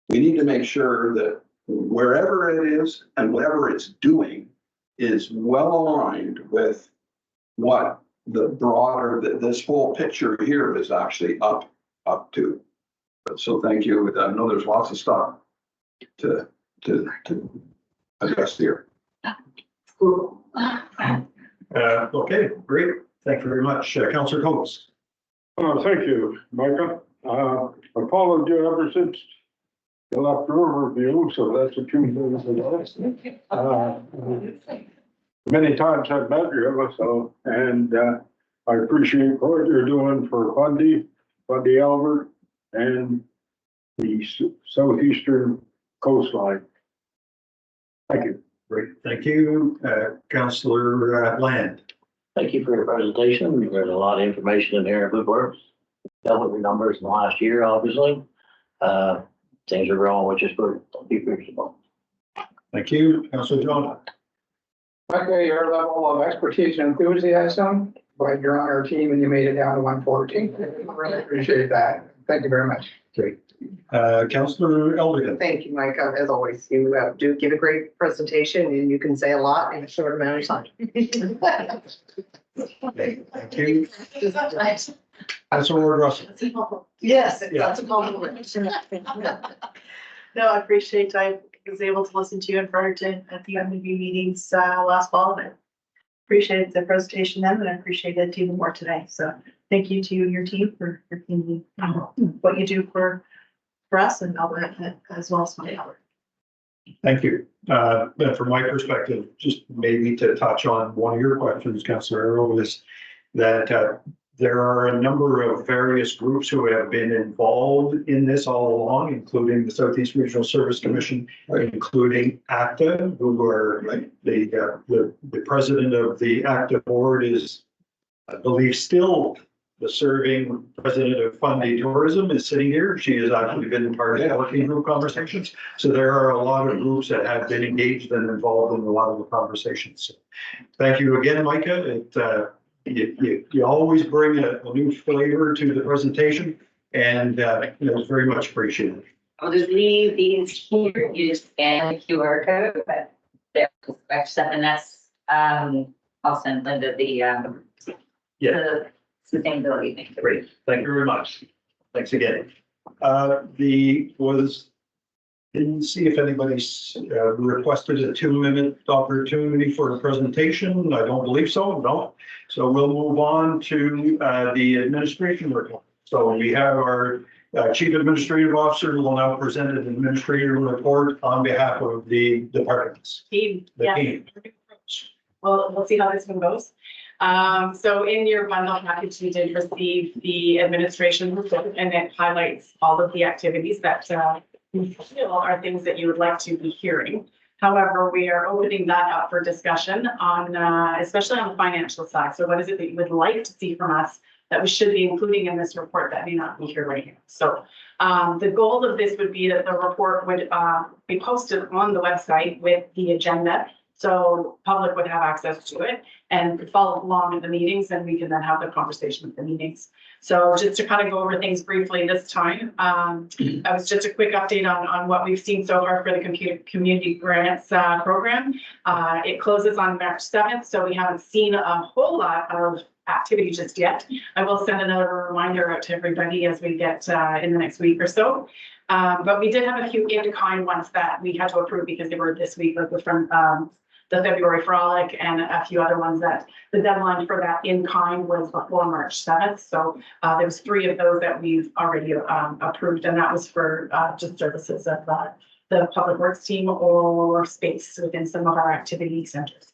we need to make sure that wherever it is and whatever it's doing is well aligned with what the broader, this whole picture here is actually up to. So thank you. I know there's lots of stuff to address here. Okay, great. Thank you very much. Councillor Coates. Thank you, Micah. I followed you ever since you left Riverview, so that's a few years ago. Many times I've met you, so, and I appreciate what you're doing for Fundy Albert, and the southeastern coastline. Thank you. Great. Thank you. Councillor Land. Thank you for your presentation. There's a lot of information in there. Good work. Dealt with the numbers in the last year, obviously. Things are growing, which is good. Thank you for your support. Thank you. Councillor John. Okay, your level of expertise and enthusiasm, but you're on our team and you made it down to 114. I really appreciate that. Thank you very much. Great. Councillor Elderton. Thank you, Micah. As always, you do give a great presentation and you can say a lot in a short amount of time. Thank you. Councillor Russell. Yes, Yeah. that's a compliment. No, I appreciate, I was able to listen to you in Fredericton at the MDB meetings last fall, and I appreciate the presentation then, and I appreciate it even more today. So thank you to you and your team for what you do for us and Alberta as well as my Albert. Thank you. But from my perspective, just maybe to touch on one of your questions, Councillor Arrow, is that there are a number of various groups who have been involved in this all along, including the Southeast Regional Service Commission, including ACTA, who are the president of the ACTA board is, I believe, still the serving president of Fundy Tourism is sitting here. She has actually been part of the working group conversations. So there are a lot of groups that have been engaged and involved in a lot of the conversations. So thank you again, Micah. You always bring a new flavor to the presentation, and it was very much appreciated. I'll just leave these here. You just scan the QR code, but they're stuff, and that's I'll send Linda the sustainability thing. Great. Thank you very much. Thanks again. Didn't see if anybody requested a 2-minute opportunity for a presentation. I don't believe so. No. So we'll move on to the administration report. So we have our Chief Administrative Officer who will now present an administrative report on behalf of the departments. Team. The Yeah. team. Well, we'll see how this one goes. So in your bundle package, you did receive the administration report, and it highlights all of the activities that you feel are things that you would like to be hearing. However, we are opening that up for discussion on, especially on the financial side. So what is it that you would like to see from us that we should be including in this report that may not be here right now? So the goal of this would be that the report would be posted on the website with the agenda. So public would have access to it and could follow along at the meetings, and we can then have the conversation at the meetings. So just to kind of go over things briefly this time, that was just a quick update on what we've seen so far for the community grants program. It closes on March 7th, so we haven't seen a whole lot of activity just yet. I will send another reminder out to everybody as we get in the next week or so. But we did have a few in-kind ones that we had to approve because they were this week, like from the February Frolic and a few other ones that the deadline for that in-kind was before March 7th. So there was 3 of those that we've already approved, and that was for just services of the Public Works team or space within some of our activity centers.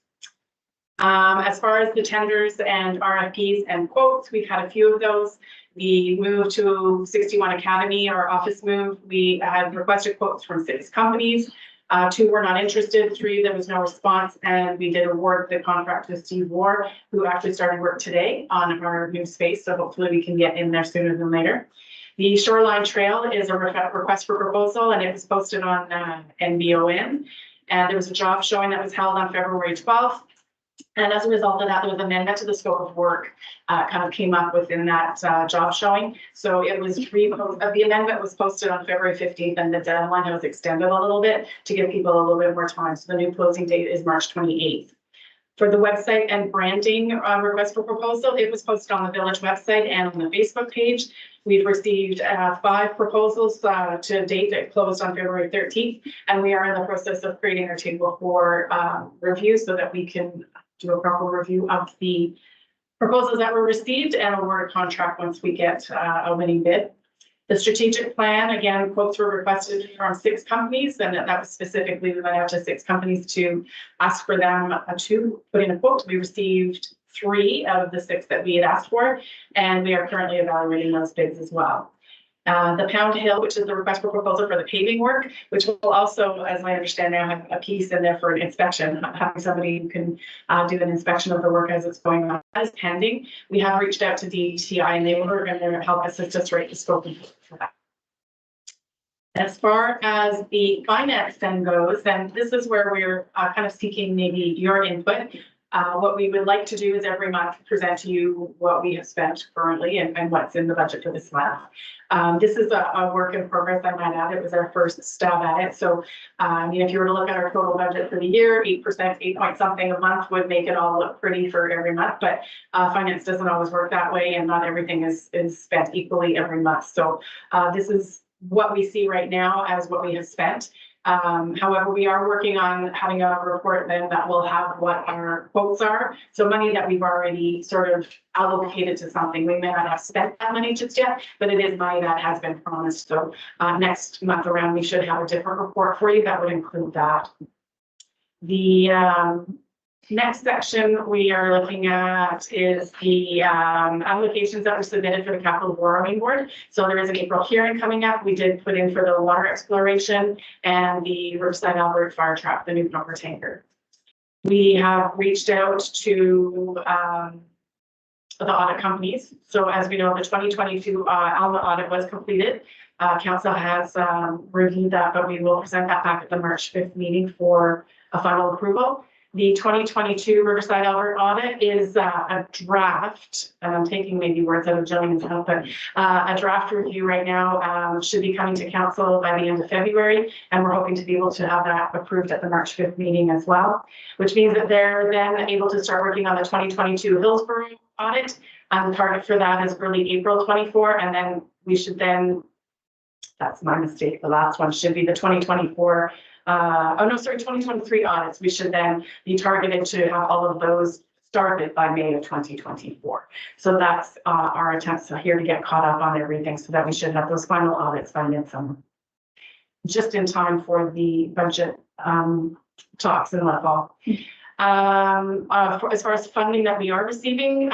As far as the tenders and RFPs and quotes, we've had a few of those. The move to 61 Academy, our office move, we had requested quotes from 6 companies. 2 were not interested, 3 there was no response, and we did award the contract to Steve Ward, who actually started work today on our new space. So hopefully we can get in there sooner than later. The Shoreline Trail is a request for proposal, and it was posted on NBON. And there was a job showing that was held on February 12th. And as a result of that, there was an amendment to the scope of work kind of came up within that job showing. So it was the amendment was posted on February 15th, and the deadline was extended a little bit to give people a little bit more time. So the new closing date is March 28th. For the website and branding request for proposal, it was posted on the village website and on the Facebook page. We've received 5 proposals to date that closed on February 13th, and we are in the process of creating our table for review so that we can do a proper review of the proposals that were received and award a contract once we get a winning bid. The strategic plan, again, quotes were requested from 6 companies, and that was specifically, we went out to 6 companies to ask for them to put in a quote. We received 3 out of the 6 that we had asked for, and we are currently evaluating those bids as well. The Pound Hill, which is the request for proposal for the paving work, which will also, as I understand now, have a piece in there for an inspection, having somebody who can do an inspection of the work as it's going on. That is pending. We have reached out to DTI, and they were going to help assist us write the scope of work for that. As far as the finance then goes, then this is where we're kind of seeking maybe your input. What we would like to do is every month present to you what we have spent currently and what's in the budget for this month. This is a work in progress, I might add. It was our first stab at it. So if you were to look at our total budget for the year, 8%, 8 point something a month would make it all look pretty for every month. But finance doesn't always work that way, and not everything is spent equally every month. So this is what we see right now as what we have spent. However, we are working on having a report then that will have what our quotes are. So money that we've already sort of allocated to something. We may not have spent that money just yet, but it is money that has been promised. So next month around, we should have a different report for you that would include that. The next section we are looking at is the applications that were submitted for the Capital Borrowing Board. So there is an April hearing coming up. We did put in for the water exploration and the Riverside Albert fire trap, the new pumper tanker. We have reached out to the audit companies. So as we know, the 2022 Alma audit was completed. Council has reviewed that, but we will present that back at the March 5th meeting for a final approval. The 2022 Riverside Albert audit is a draft, and I'm taking maybe words out of Jillian's mouth, but a draft review right now should be coming to council by the end of February, and we're hoping to be able to have that approved at the March 5th meeting as well, which means that they're then able to start working on the 2022 Hillsborough audit. The target for that is early April 24, and then we should then, that's my mistake, the last one should be the 2024 2023 audits. We should then be targeted to have all of those started by May of 2024. So that's our attempts here to get caught up on everything so that we should have those final audits by midsummer. Just in time for the budget talks in the fall. As far as funding that we are receiving,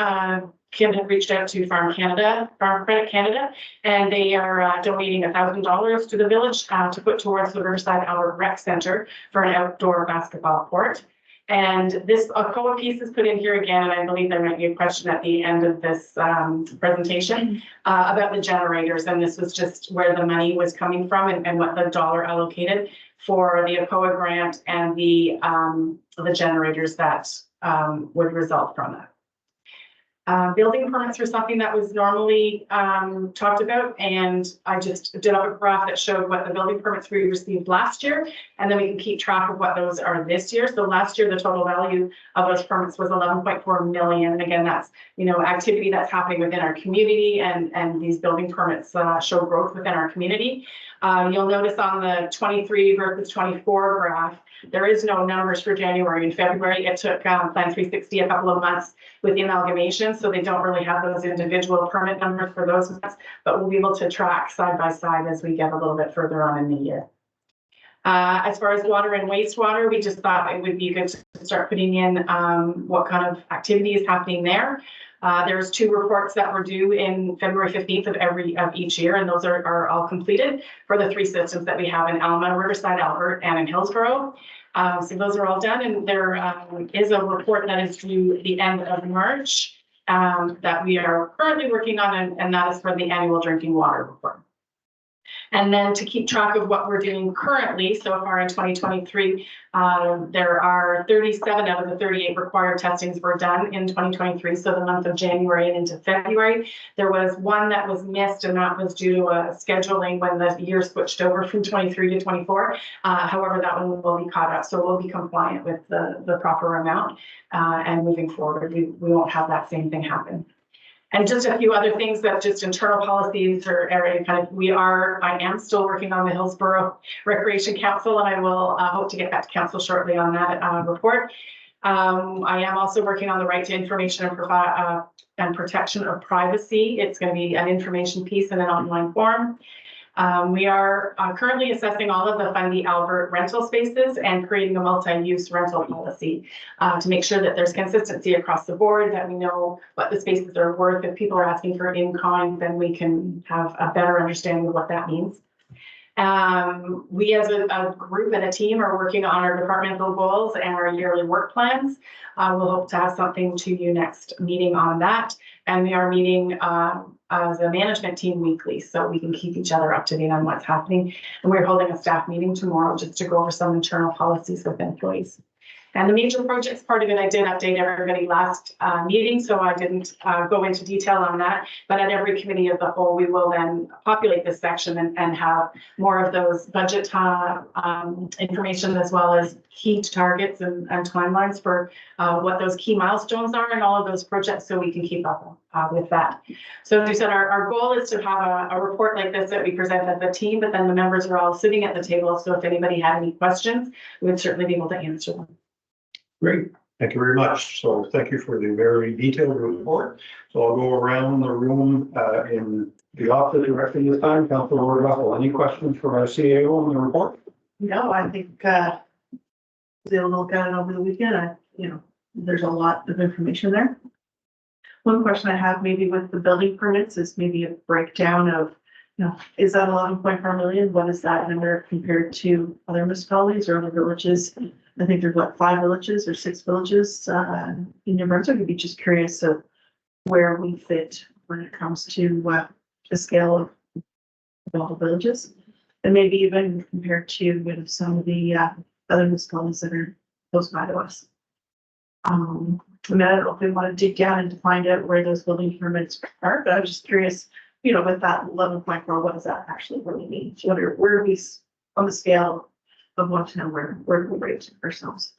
Kim had reached out to Farm Credit Canada, and they are donating $1,000 to the village to put towards the Riverside Albert Rec Center for an outdoor basketball court. And this ACOA piece is put in here again, and I believe there might be a question at the end of this presentation about the generators. And this was just where the money was coming from and what the dollar allocated for the ACOA grant and the generators that would result from that. Building permits were something that was normally talked about, and I just did up a graph that showed what the building permits we received last year, and then we can keep track of what those are this year. So last year, the total value of those permits was 11.4 million. And again, that's, you know, activity that's happening within our community, and these building permits show growth within our community. You'll notice on the 23 versus 24 graph, there is no numbers for January and February. It took Plan 360 a couple of months with the amalgamation, so they don't really have those individual permit numbers for those months, but we'll be able to track side by side as we get a little bit further on in the year. As far as water and wastewater, we just thought it would be good to start putting in what kind of activity is happening there. There's 2 reports that were due in February 15th of each year, and those are all completed for the 3 systems that we have in Alma, Riverside, Albert, and in Hillsborough. So those are all done, and there is a report that is due the end of March that we are currently working on, and that is for the annual drinking water report. And then to keep track of what we're doing currently, so far in 2023, there are 37 out of the 38 required testings were done in 2023. So the month of January and into February, there was 1 that was missed, and that was due to scheduling when the year switched over from 23 to 24. However, that one will be caught up. So we'll be compliant with the proper amount, and moving forward, we won't have that same thing happen. And just a few other things that just internal policies or area kind of, I am still working on the Hillsborough Recreation Council, and I will hope to get back to council shortly on that report. I am also working on the right to information and protection of privacy. It's going to be an information piece in an online form. We are currently assessing all of the Fundy Albert rental spaces and creating a multi-use rental policy to make sure that there's consistency across the board, that we know what the spaces are worth. If people are asking for in-kind, then we can have a better understanding of what that means. We as a group and a team are working on our departmental goals and our yearly work plans. We'll hope to have something to you next meeting on that. And we are meeting as a management team weekly, so we can keep each other up to date on what's happening. And we're holding a staff meeting tomorrow just to go over some internal policies with employees. And the major projects part of it, I did update everybody last meeting, so I didn't go into detail on that. But at every committee of the whole, we will then populate this section and have more of those budget information, as well as key targets and timelines for what those key milestones are and all of those projects, so we can keep up with that. So as we said, our goal is to have a report like this that we present as a team, but then the members are all sitting at the table. So if anybody had any questions, we would certainly be able to answer them. Great, thank you very much. So thank you for the very detailed report. So I'll go around the room in the opposite direction this time. Councilor Lord Russell, any questions from our CAO on the report? No, I think I was able to look at it over the weekend. There's a lot of information there. One question I have maybe with the building permits is maybe a breakdown of, is that 11.4 million? What is that number compared to other municipalities or other villages? I think there's 5 villages or 6 villages in New Brunswick. I'd be just curious of where we fit when it comes to the scale of all the villages, and maybe even compared to some of the other municipalities that are close by to us. I don't know if we want to dig down and to find out where those building permits are, but I was just curious, with that 11.4, what does that actually really mean? Where are we on the scale of want to know where we rate ourselves?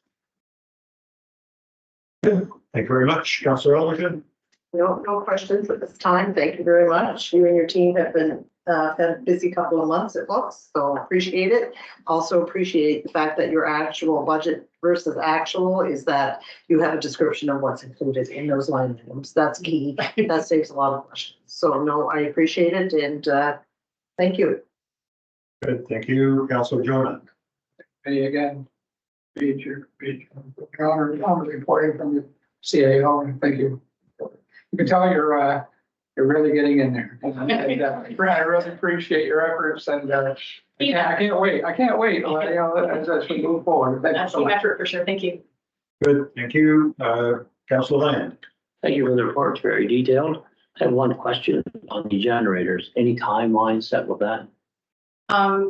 Thank you very much. Councilor Ellerton. No questions at this time. Thank you very much. You and your team have been had a busy couple of months, it looks, so appreciate it. Also appreciate the fact that your actual budget versus actual is that you have a description of what's included in those line items. That's key. That saves a lot of questions. So no, I appreciate it, and thank you. Good, thank you. Councilor Jonah. Hey, again, honor reporting from the CAO, and thank you for you can tell you're really getting in there. And, Brad, I really appreciate your efforts and, I can't wait, you know, as we move forward. Thank you That's so the much. effort for sure. Thank you. Good, thank you. Councillor Land. Thank you for the report. It's very detailed. I have one question on the generators. Any timeline set with that?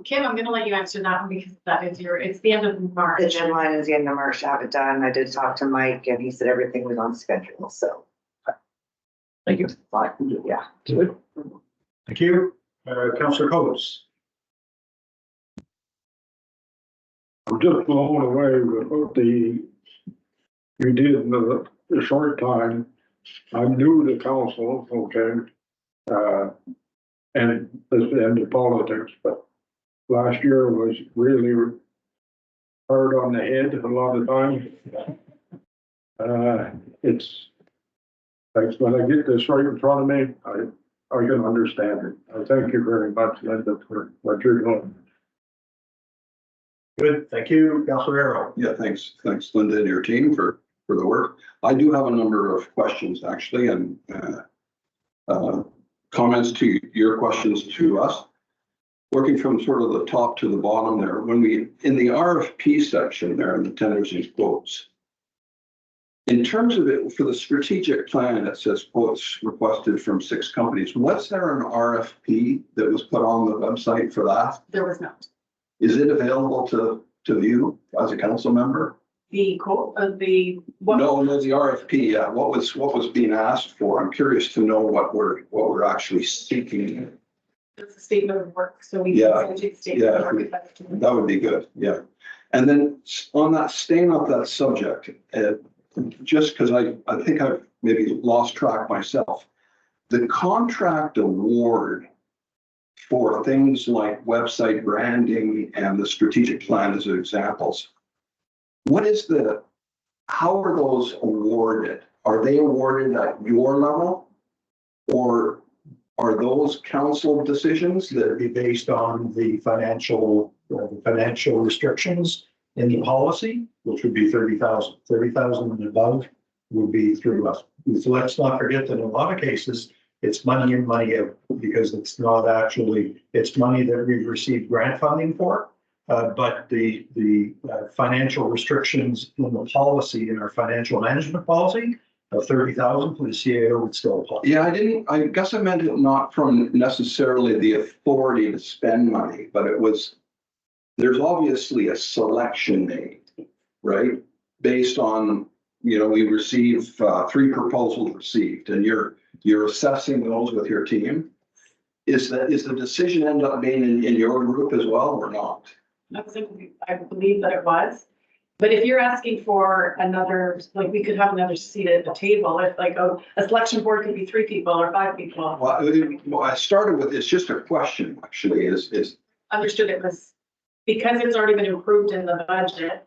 Kim, I'm gonna let you answer that one because that is it's the end of March. The deadline is the end of March to have it done. I did talk to Mike and he said everything was on schedule, so. Thank you. Yeah. Good. Thank you. Councillor Coates. I'm just blown away with what you did in the short time. I'm new to council, okay? And the politics, but last year was really hard on the head a lot of times. It's, like, when I get this right in front of me, I can understand it. I thank you very much, Linda, for what you're doing. Good, thank you. Councillor Arrow. Yeah, thanks, Linda and your team for the work. I do have a number of questions actually, and comments to your questions to us. Working from sort of the top to the bottom there, when we, in the RFP section there in the tenders and quotes, in terms of it, for the strategic plan, it says quotes requested from 6 companies. Was there an RFP that was put on the website for that? There was not. Is it available to view as a council member? The quote of the. what- No, the RFP, yeah. What was being asked for? I'm curious to know what we're actually seeking. It's a statement of work, so we. Yeah, can send you the statement of yeah, work. That would be good, yeah. And then on that, staying on that subject, just because I think I've maybe lost track myself, the contract award for things like website branding and the strategic plan as examples, how are those awarded? Are they awarded at your level? Or are those council decisions that That'd be based on the financial restrictions in the policy, which would be 30,000. 30,000 and above would be through us. So let's not forget that in a lot of cases, it's money in, money out, because it's not actually, it's money that we've received grant funding for. But the financial restrictions in the policy, in our financial management policy of 30,000 for the CAO would still apply. Yeah, I guess I meant it not from necessarily the authority to spend money, but there's obviously a selection made, right? Based on, we receive 3 proposals received, and you're assessing those with your team. Is the decision end up being in your group as well or not? I believe that it was. But if you're asking for another, like, we could have another seat at the table, if like a selection board could be 3 people or 5 people. Well, I started with, it's just a question actually, is. Understood it was, because it's already been approved in the budget.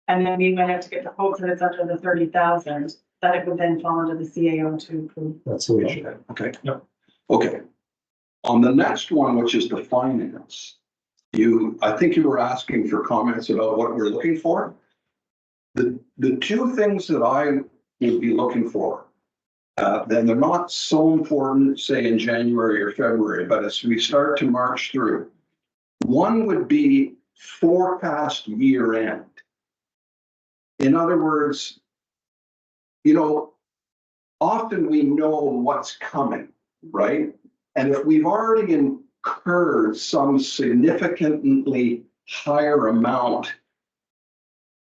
And then we went out to get the quotes and it's under the 30,000, that it would then fall under the CAO to approve. That's the way it should. Okay. Yep. Okay. On the next one, which is the finance, I think you were asking for comments about what we're looking for. The 2 things that I would be looking for, then they're not so important, say in January or February, but as we start to march through, one would be forecast year end. In other words, often we know what's coming, right? And if we've already incurred some significantly higher amount,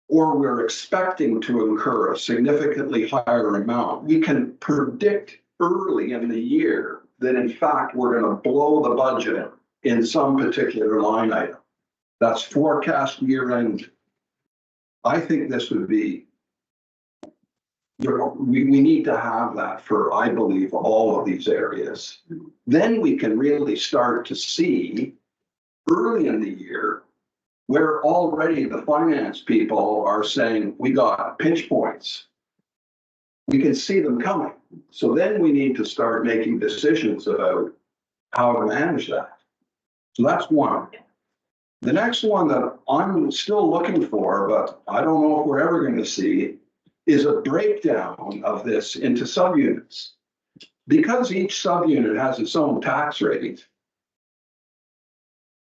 or we're expecting to incur a significantly higher amount, we can predict early in the year that in fact we're going to blow the budget in some particular line item. That's forecast year end. I think this would be, we need to have that for, I believe, all of these areas. Then we can really start to see early in the year where already the finance people are saying, we got pinch points. We can see them coming. So then we need to start making decisions about how to manage that. So that's one. The next one that I'm still looking for, but I don't know if we're ever going to see, is a breakdown of this into subunits. because each subunit has its own tax rate,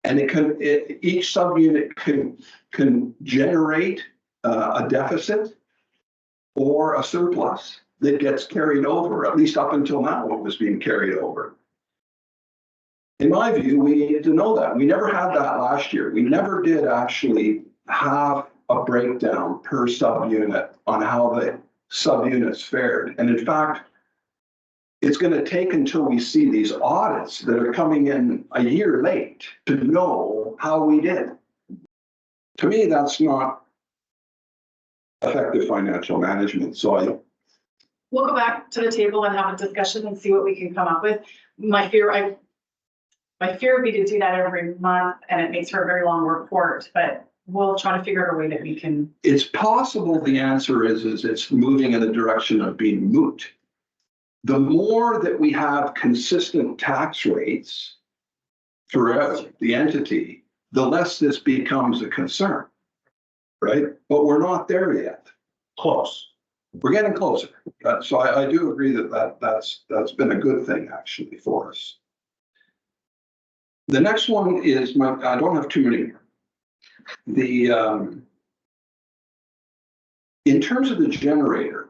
and each subunit can generate a deficit or a surplus that gets carried over, at least up until now, what was being carried over. In my view, we needed to know that. We never had that last year. We never did actually have a breakdown per subunit on how the subunits fared. And in fact, it's going to take until we see these audits that are coming in a year late to know how we did. To me, that's not effective financial management. So We'll go back to the table and have a discussion and see what we can come up with. My fear would be to do that every month, and it makes for a very long report, but we'll try to figure out a way that we can. it's possible the answer is it's moving in the direction of being moot. The more that we have consistent tax rates throughout the entity, the less this becomes a concern, right? But we're not there yet. Close. We're getting closer. So I do agree that's been a good thing actually for us. The next one is I don't have too many. In terms of the generator,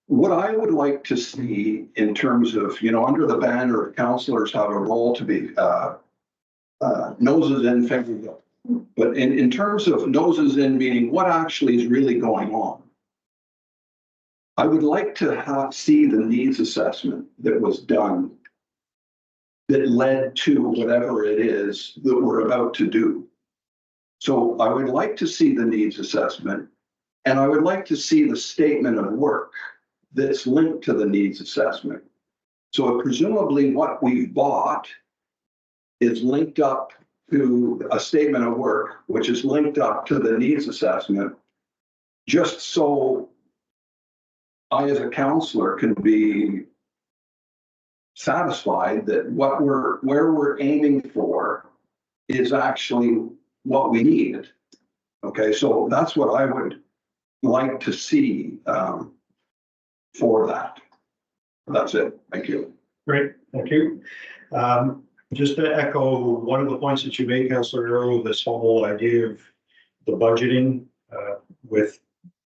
what I would like to see in terms of, under the banner of councillors have a role to be noses in, fingers up. But in terms of noses in, meaning what actually is really going on, I would like to see the needs assessment that was done that led to whatever it is that we're about to do. So I would like to see the needs assessment, and I would like to see the statement of work that's linked to the needs assessment. So presumably what we've bought is linked up to a statement of work, which is linked up to the needs assessment, just so I, as a counselor, can be satisfied that where we're aiming for is actually what we need. Okay, so that's what I would like to see for that. That's it. Thank you. Great, thank you. Just to echo one of the points that you made, Councillor Earl, this whole idea of the budgeting with,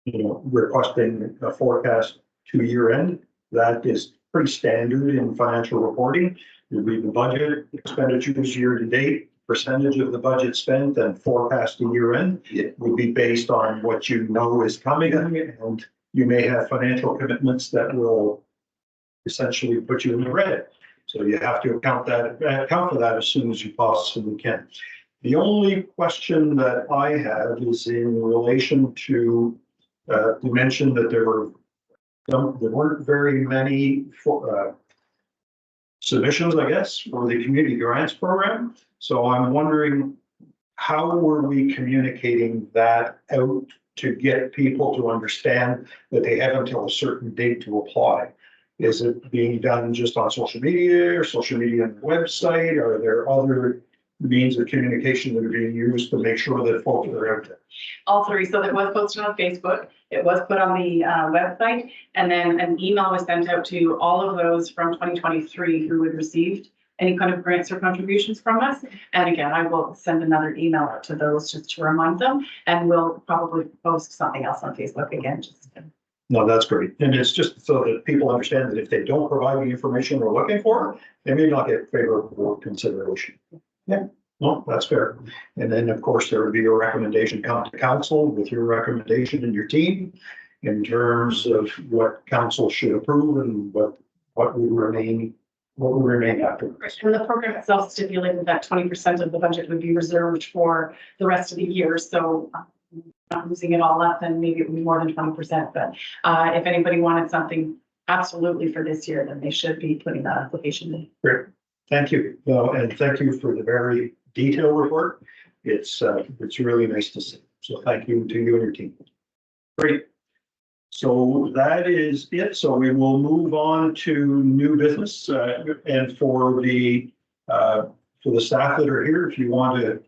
requesting a forecast to year end, that is pretty standard in financial reporting. You read the budget expenditures year to date, percentage of the budget spent, and forecast to year end. It will be based on what you know is coming, and you may have financial commitments that will essentially put you in the red. So you have to account for that as soon as you possibly can. The only question that I have is in relation to, you mentioned that there weren't very many submissions, I guess, for the community grants program. So I'm wondering, how were we communicating that out to get people to understand that they have until a certain date to apply? Is it being done just on social media or social media on the website? Are there other means of communication that are being used to make sure that folks are out there? All three. So it was posted on Facebook, it was put on the website, and then an email was sent out to all of those from 2023 who had received any kind of grants or contributions from us. And again, I will send another email out to those just to remind them, and we'll probably post something else on Facebook again. No, that's great. And it's just so that people understand that if they don't provide the information we're looking for, they may not get favorable consideration. Yeah, no, that's fair. And then, of course, there would be a recommendation come to council with your recommendation and your team in terms of what council should approve and what would remain afterwards. And the program itself stipulated that 20% of the budget would be reserved for the rest of the year. So not losing it all up, then maybe it would be more than 20%. But if anybody wanted something absolutely for this year, then they should be putting that application in. Great, thank you. And thank you for the very detailed report. It's really nice to see. So thank you to you and your team. Great. So that is it. So we will move on to new business, and for the staff that are here, if you want to,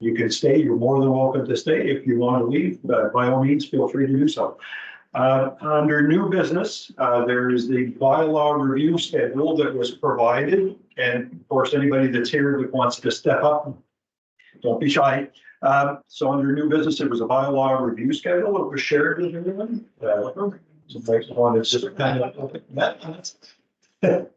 you can stay. You're more than welcome to stay. If you want to leave, by all means, feel free to do so. Under new business, there is the bylaw review schedule that was provided. And of course, anybody that's here that wants to step up, don't be shy. So under new business, there was a bylaw review schedule that was shared with everyone. So folks wanted to just kind of open that.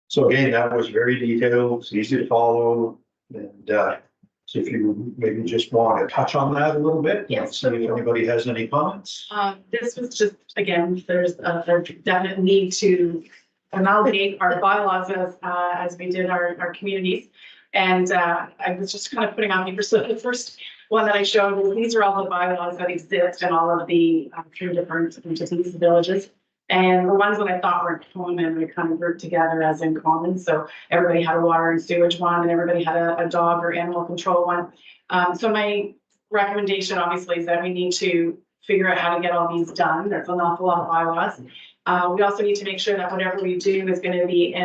So again, that was very detailed, it's easy to follow, and so if you maybe just want to touch on that a little bit. Yes. See if anybody has any comments. This was just, again, there's a definite need to amalgamate our bylaws as we did our communities. And I was just kind of putting on paper. So the first one that I showed was these are all the bylaws that exist in all of the 3 different entities, villages. And the ones that I thought were common, we kind of grouped together as in common. So everybody had a water and sewage one, and everybody had a dog or animal control one. So my recommendation obviously is that we need to figure out how to get all these done. There's an awful lot of bylaws. We also need to make sure that whatever we do is going to be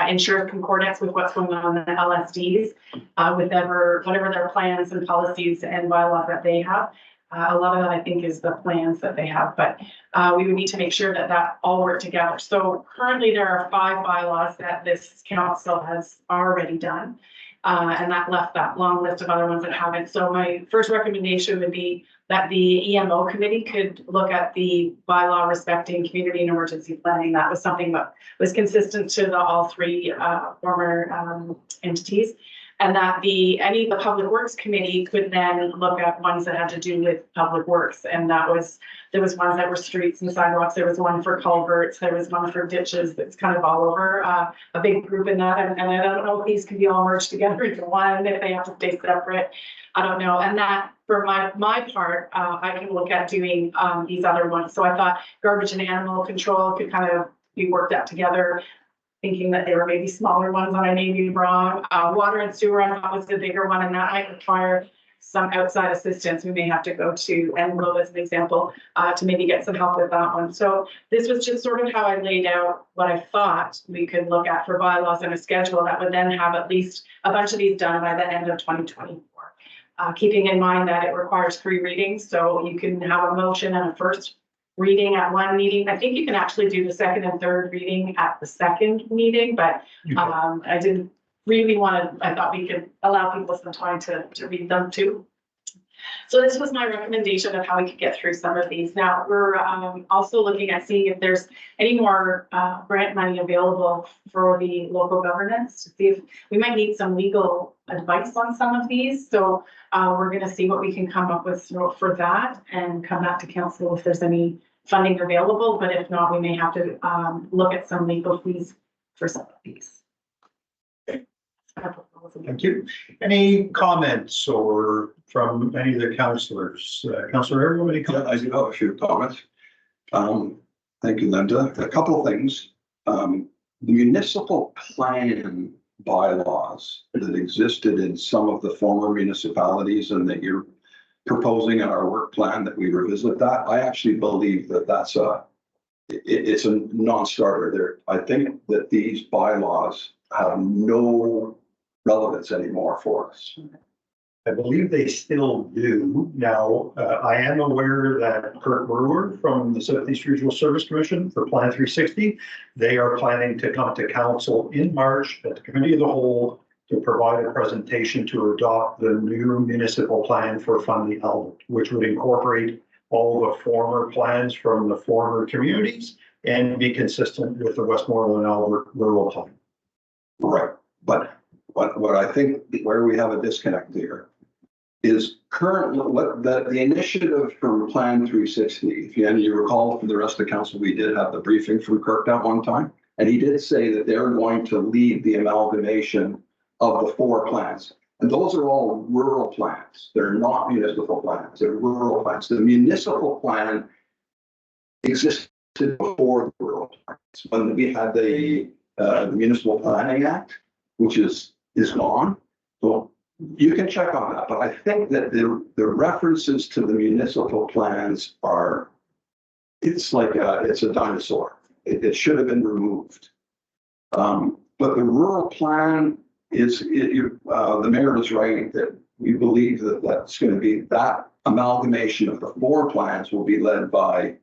ensure concordance with what's going on in the LSDs, with whatever their plans and policies and bylaws that they have. A lot of that, I think, is the plans that they have, but we would need to make sure that all work together. So currently there are 5 bylaws that this council has already done. And that left that long list of other ones that haven't. So my first recommendation would be that the EMO committee could look at the bylaw respecting community and emergency planning. That was something that was consistent to all 3 former entities. And that the public works committee could then look at ones that had to do with public works. And there was ones that were streets and sidewalks. There was one for culverts. There was one for ditches. That's kind of all over a big group in that. And I don't know if these can be all merged together into one, if they have to stay separate. I don't know. And that for my part, I can look at doing these other ones. So I thought garbage and animal control could kind of be worked out together, thinking that they were maybe smaller ones, and I may be wrong. Water and sewer, I thought was the bigger one, and that might require some outside assistance. We may have to go to Enlow as an example to maybe get some help with that one. So this was just sort of how I laid out what I thought we could look at for bylaws and a schedule that would then have at least a bunch of these done by the end of 2024. Keeping in mind that it requires 3 readings, so you can have a motion and a first reading at one meeting. I think you can actually do the second and third reading at the second meeting, but I didn't really want to, I thought we could allow people some time to read them too. So this was my recommendation of how we could get through some of these. Now, we're also looking at seeing if there's any more grant money available for the local governance to see if we might need some legal advice on some of these. So we're going to see what we can come up with for that and come back to council if there's any funding available. But if not, we may have to look at some legal fees for some of these. Thank you. Any comments or from any of the councillors? Councillor Erwin, any comments? I do have a few comments. Thank you, Linda. A couple of things. The municipal plan bylaws that existed in some of the former municipalities and that you're proposing in our work plan that we revisit that, I actually believe that that's it's a non-starter there. I think that these bylaws have no relevance anymore for us. I believe they still do. Now, I am aware that Kurt Brewer from the Southeast Regional Service Commission for Plan 360, they are planning to come to council in March at the Committee of the Whole to provide a presentation to adopt the new municipal plan for Fundy Albert, which would incorporate all the former plans from the former communities and be consistent with the Westmoreland Albert rural plan. Right, but what I think where we have a disconnect here is currently what the initiative from Plan 360. If you recall from the rest of the council, we did have the briefing from Kirk that one time, and he did say that they're going to lead the amalgamation of the 4 plans. And those are all rural plans. They're not municipal plans, they're rural plans. The municipal plan existed before the rural plans. When we had the Municipal Planning Act, which is gone. So you can check on that, but I think that the references to the municipal plans are, it's like it's a dinosaur. It should have been removed. But the rural plan the mayor is right that we believe that that's going to be, that amalgamation of the 4 plans will be led by,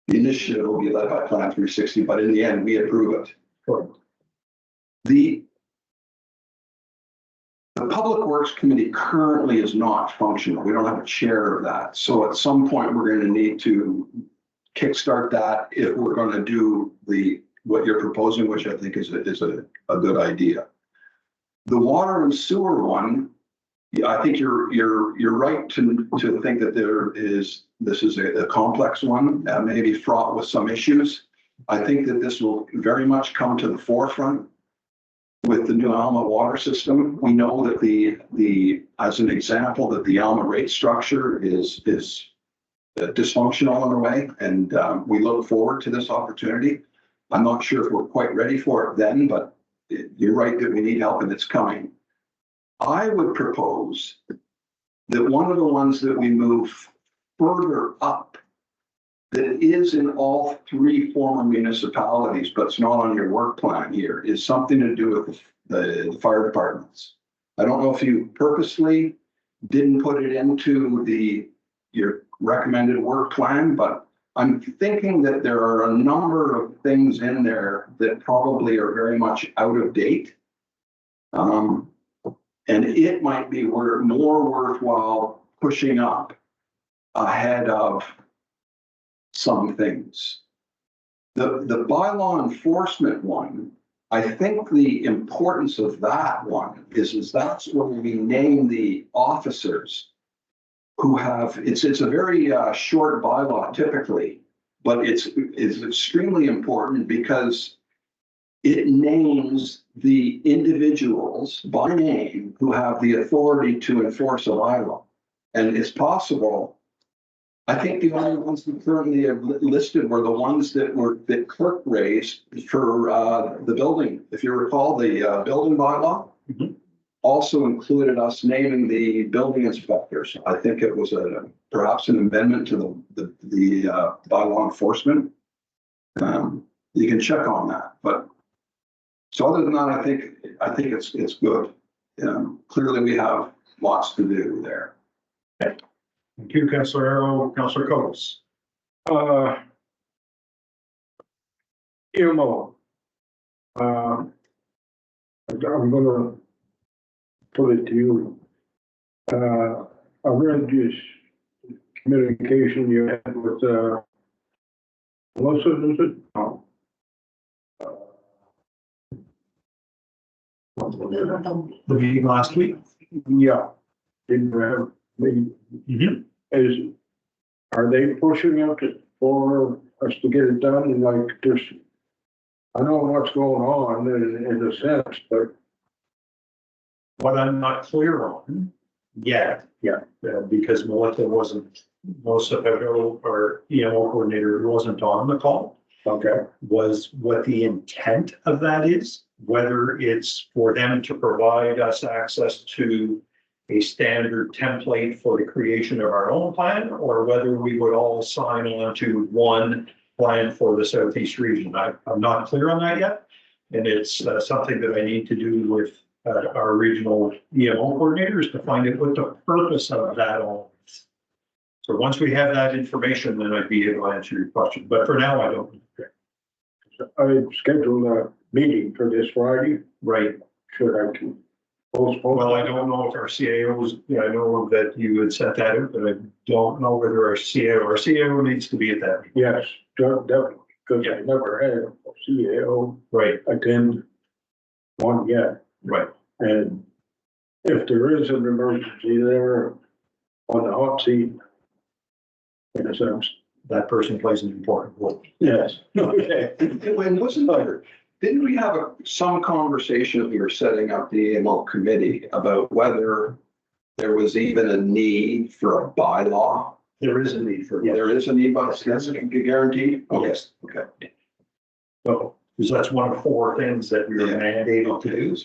the initiative will be led by Plan 360, but in the end, we approve it. The Public Works Committee currently is not functional. We don't have a chair of that. So at some point, we're going to need to kickstart that if we're going to do what you're proposing, which I think is a good idea. The water and sewer one, I think you're right to think that this is a complex one, maybe fraught with some issues. I think that this will very much come to the forefront with the new Alma water system. We know that as an example, that the Alma rate structure is dysfunctional in a way, and we look forward to this opportunity. I'm not sure if we're quite ready for it then, but you're right that we need help and it's coming. I would propose that one of the ones that we move further up, that is in all 3 former municipalities, but it's not on your work plan here, is something to do with the fire departments. I don't know if you purposely didn't put it into your recommended work plan, but I'm thinking that there are a number of things in there that probably are very much out of date. And it might be more worthwhile pushing up ahead of some things. The bylaw enforcement one, I think the importance of that one is that's where we name the officers who have, it's a very short bylaw typically, but it's extremely important because it names the individuals by name who have the authority to enforce a bylaw. And it's possible, I think the only ones that currently have listed were the ones that Clerk raised for the building. If you recall, the building bylaw also included us naming the building inspectors. I think it was perhaps an amendment to the bylaw enforcement. You can check on that, but so other than that, I think it's good. Clearly, we have lots to do there. Thank you, Councillor Arrow. Councillor Coates. EMO. I'm gonna put it to you. I read this communication you had with Melissa, is it? No. The meeting last week. Yeah. Didn't have are they pushing out for us to get it done? And like this, I know what's going on in a sense, but What I'm not clear on yet. Yeah. Because Melissa Pedro, our EMO coordinator, wasn't on the call. okay. Was what the intent of that is, whether it's for them to provide us access to a standard template for the creation of our own plan, or whether we would all sign on to one plan for the Southeast region. I'm not clear on that yet. And it's something that I need to do with our regional EMO coordinators to find out what the purpose of that all is. So once we have that information, then I'd be able to answer your question. But for now, I don't. I scheduled a meeting for this Friday. Right. Should I postpone? Well, I don't know if our CAOs, I know that you had sent that out, but I don't know whether our CAO needs to be at that. Yes, definitely, because I never had a CAO Right, attend one yet. right. And if there is an emergency there on the hot seat, in a sense. That person plays an important role. Yes. Okay. And didn't we have some conversation as we were setting up the AMO committee about whether there was even a need for a bylaw? There is a need for. There is a need, but that's a guarantee? Yes. Okay. So, because that's one of 4 things that we were mandated to do.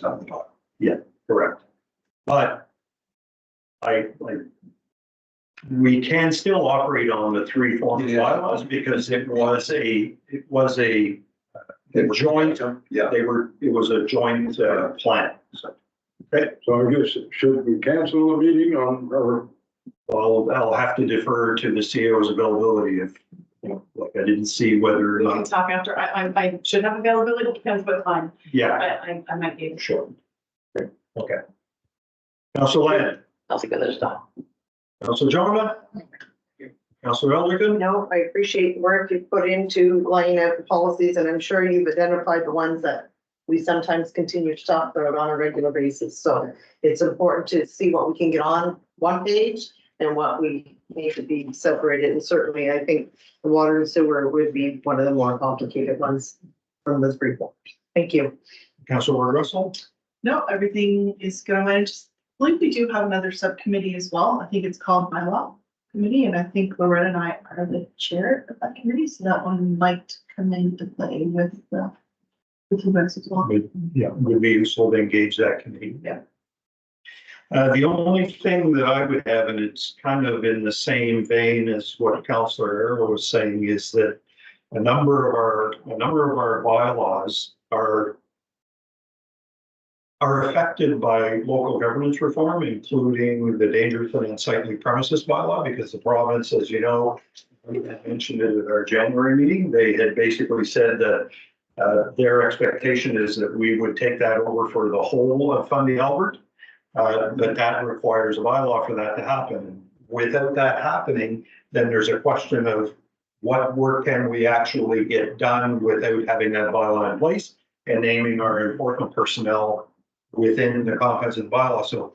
Yeah, correct. But we can still operate on the 3 former bylaws because it was a joint. Yeah. It was a joint plan. Okay, So I guess, should we cancel the meeting or I'll have to defer to the CEO's availability if, like, I didn't see whether or We can not, talk after. I should have availability, depends what time, yeah, but I might be able. sure. Okay. Council Land, I'll think of this time. Council Jonah, Council Elderkin, No, I appreciate the work you put into laying out the policies, and I'm sure you've identified the ones that we sometimes continue to talk about on a regular basis. So it's important to see what we can get on one page and what we need to be separated. And certainly, I think the water and sewer would be one of the more complicated ones from this report. Thank you. Council Russell, No, everything is good. I just believe we do have another subcommittee as well. I think it's called bylaw committee, and I think Loretta and I are the chair of that committee, so that one might come into play with you guys as well. would be useful to engage that committee. Yeah. The only thing that I would have, and it's kind of in the same vein as what Councillor Arrow was saying, is that a number of our bylaws are affected by local governance reform, including the dangerous and unsightly premises bylaw, because the province, as you know, we had mentioned it at our January meeting, they had basically said that their expectation is that we would take that over for the whole of Fundy Albert. That requires a bylaw for that to happen. Without that happening, then there's a question of what work can we actually get done without having that bylaw in place and naming our enforcement personnel within the confines of the bylaw. So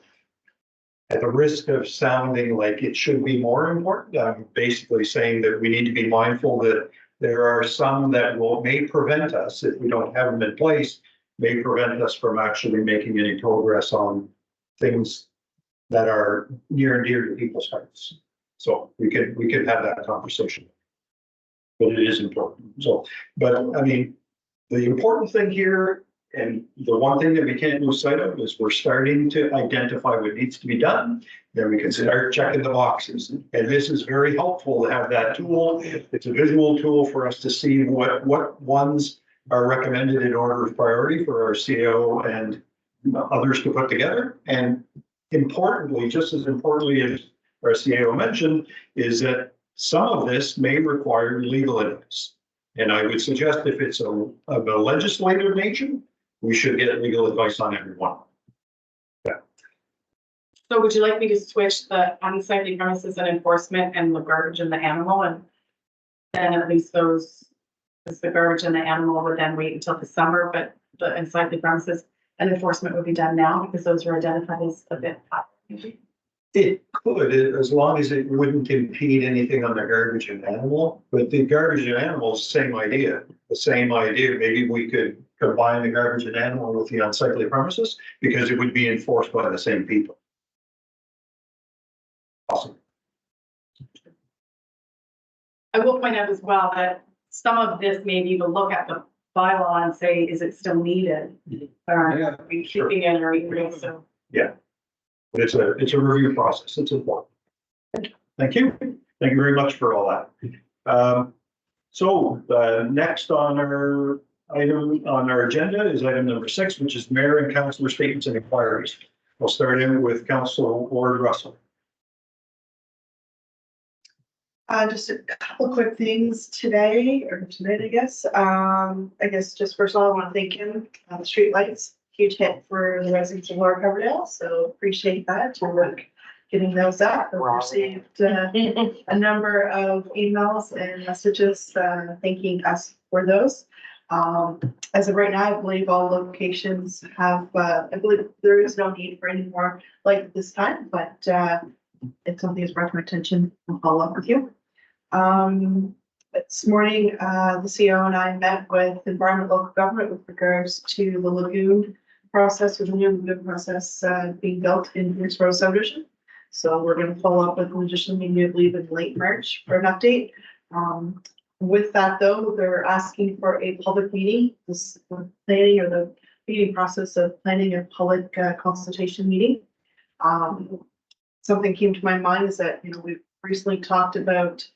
at the risk of sounding like it should be more important, I'm basically saying that we need to be mindful that there are some that may prevent us, if we don't have them in place, may prevent us from actually making any progress on things that are near and dear to people's hearts. So we could have that conversation. But it is important. So, but I mean, the important thing here, and the one thing that we can't lose sight of, is we're starting to identify what needs to be done. Then we can start checking the boxes. And this is very helpful to have that tool. It's a visual tool for us to see what ones are recommended in order of priority for our CEO and others to put together. And importantly, just as importantly as our CEO mentioned, is that some of this may require legal advice. And I would suggest if it's of a legislative nature, we should get legal advice on every one. So would you like me to switch the unsightly premises and enforcement and the garbage and the animal, and then at least those, because the garbage and the animal would then wait until the summer, but the unsightly premises and enforcement would be done now because those are identified as a bit. It could, as long as it wouldn't impede anything on the garbage and animal, but the garbage and animal is the same idea. Maybe we could combine the garbage and animal with the unsightly premises because it would be enforced by the same people. Awesome. I will point out as well that some of this may be to look at the bylaw and say, is it still needed? Or are we keeping it or anything? So. Yeah. But it's a review process. It's important. Thank you. Thank you very much for all that. So next on our item on our agenda is item number 6, which is mayor and councillor statements and inquiries. We'll start in with Councillor Ward Russell. Just a couple quick things today, I guess. I guess just first of all, I want to thank him. The streetlights, huge hit for the residents of Lower Coverdale, so appreciate that. Your work getting those up. I've received a number of emails and messages thanking us for those. As of right now, I believe all locations have, I believe there is no need for any more like this time, but if something is brought to my attention, I'll follow up with you. This morning, the CEO and I met with Environment Local Government with regards to the lagoon process, or the new lagoon process being built in Bruce Road subdivision. So we're going to follow up with an additional meeting, I believe, in late March for an update. With that, though, they're asking for a public meeting, this planning or the meeting process of planning a public consultation meeting. Something came to my mind is that, we've recently talked about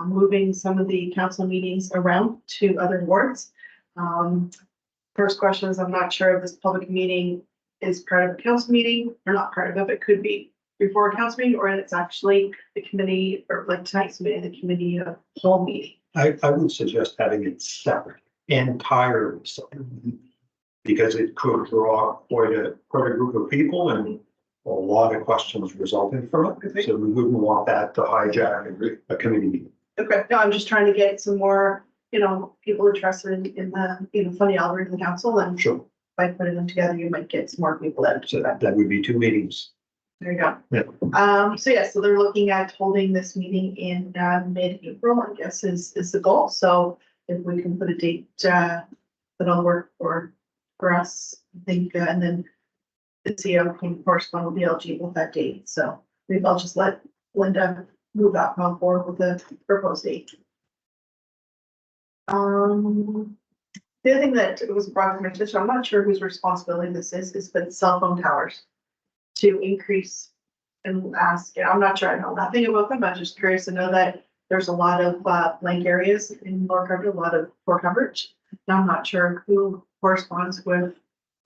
moving some of the council meetings around to other wards. First question is, I'm not sure if this public meeting is part of a council meeting, or not part of it, but could be before a council meeting, or it's actually the committee, or like tonight's meeting, the committee of whole meeting. I would suggest having it separate, entirely separate. Because it could draw quite a group of people and a lot of questions resulting from it. So we wouldn't want that to hijack a committee meeting. Okay, no, I'm just trying to get some more, people interested in the, funding algorithm council, and Sure. by putting them together, you might get some more people out. So that would be 2 meetings. There you go. Yeah. So they're looking at holding this meeting in mid-April, I guess is the goal. So if we can put a date that'll work for us, I think, and then the CEO can correspond with the LG with that date. So maybe I'll just let Linda move that on forward with the proposed date. The other thing that was brought to my attention, I'm not sure whose responsibility this is, but cell phone towers to increase and ask, I'm not sure, I know nothing about them, but I'm just curious to know that there's a lot of blank areas in Lower Carter, a lot of poor coverage. Now, I'm not sure who corresponds with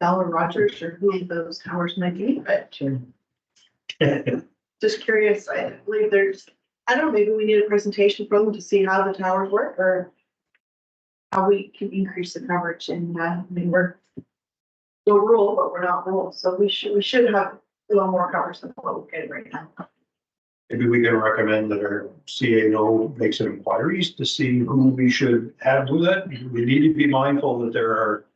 Bell or Rogers or who those towers might be, but just curious, I believe I don't know, maybe we need a presentation from them to see how the towers work or how we can increase the coverage. And we're rural, but we're not rural, so we should have a little more coverage than what we're getting right now. Maybe we can recommend that our CAO makes some inquiries to see who we should have do that. We need to be mindful that there are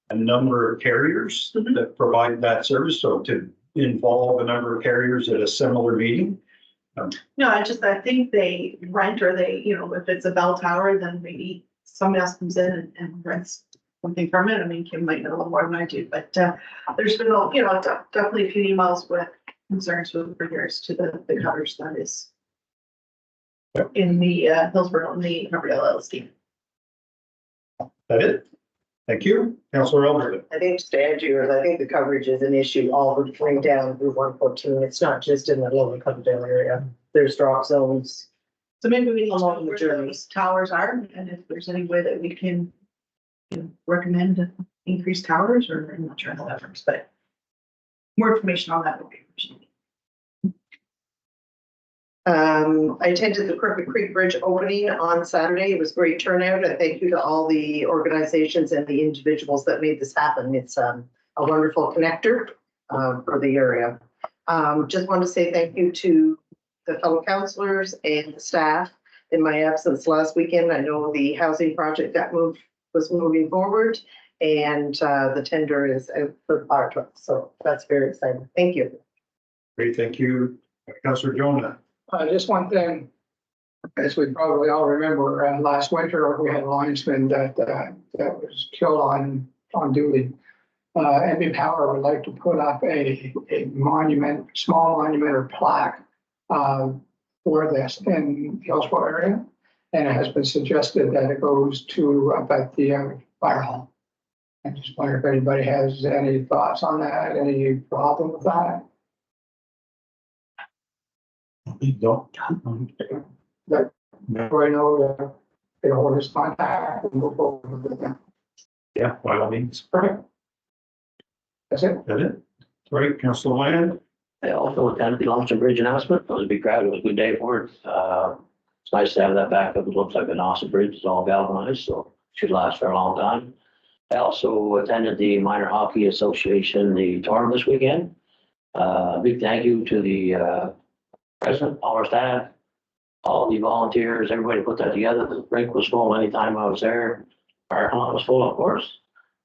a number of carriers that provide that service. So to involve a number of carriers at a similar meeting. No, I think they rent, or they, if it's a bell tower, then maybe somebody else comes in and rents something from it. I mean, Kim might know a little more than I do, but there's been, definitely a few emails with concerns with regards to the coverage that is in the Hillsborough, in the Coverdale LLC. That it? Thank you. Councillor Elder. I think just to add to yours, I think the coverage is an issue all the way down Route 114. It's not just in the Lower Coverdale area. There's drop zones. So maybe we need to know Along the where journey. those towers are, and if there's any way that we can recommend increased towers, or I'm not sure how that works, but more information on that would be appreciated. I attended the Crooked Creek Bridge opening on Saturday. It was a great turnout. And thank you to all the organizations and the individuals that made this happen. It's a wonderful connector for the area. Just want to say thank you to the fellow councillors and the staff in my absence last weekend. I know the housing project was moving forward, and the tender is out for the fire truck. So that's very exciting. Thank you. Great, thank you. Councillor Jonah. Just one thing, as we probably all remember, last winter, we had a linesman that was killed on duty. NB Power would like to put up a monument, small monument or plaque for this in the Hillsborough area. And it has been suggested that it goes to up at the fire hall. I just wonder if anybody has any thoughts on that, any problem with that? No. That I know what his contact and move forward with them. Yeah, by all means. That's it. That it? Right, Councillor Land. I also attended the Longstreet Bridge announcement. I was a big crowd. It was a good day for it. It's nice to have that back up. It looks like an awesome bridge. It's all galvanized, so it should last for a long time. I also attended the Minor Hockey Association, the tournament this weekend. Big thank you to the president, all our staff, all the volunteers, everybody put that together. The rink was full anytime I was there. Our lot was full, of course.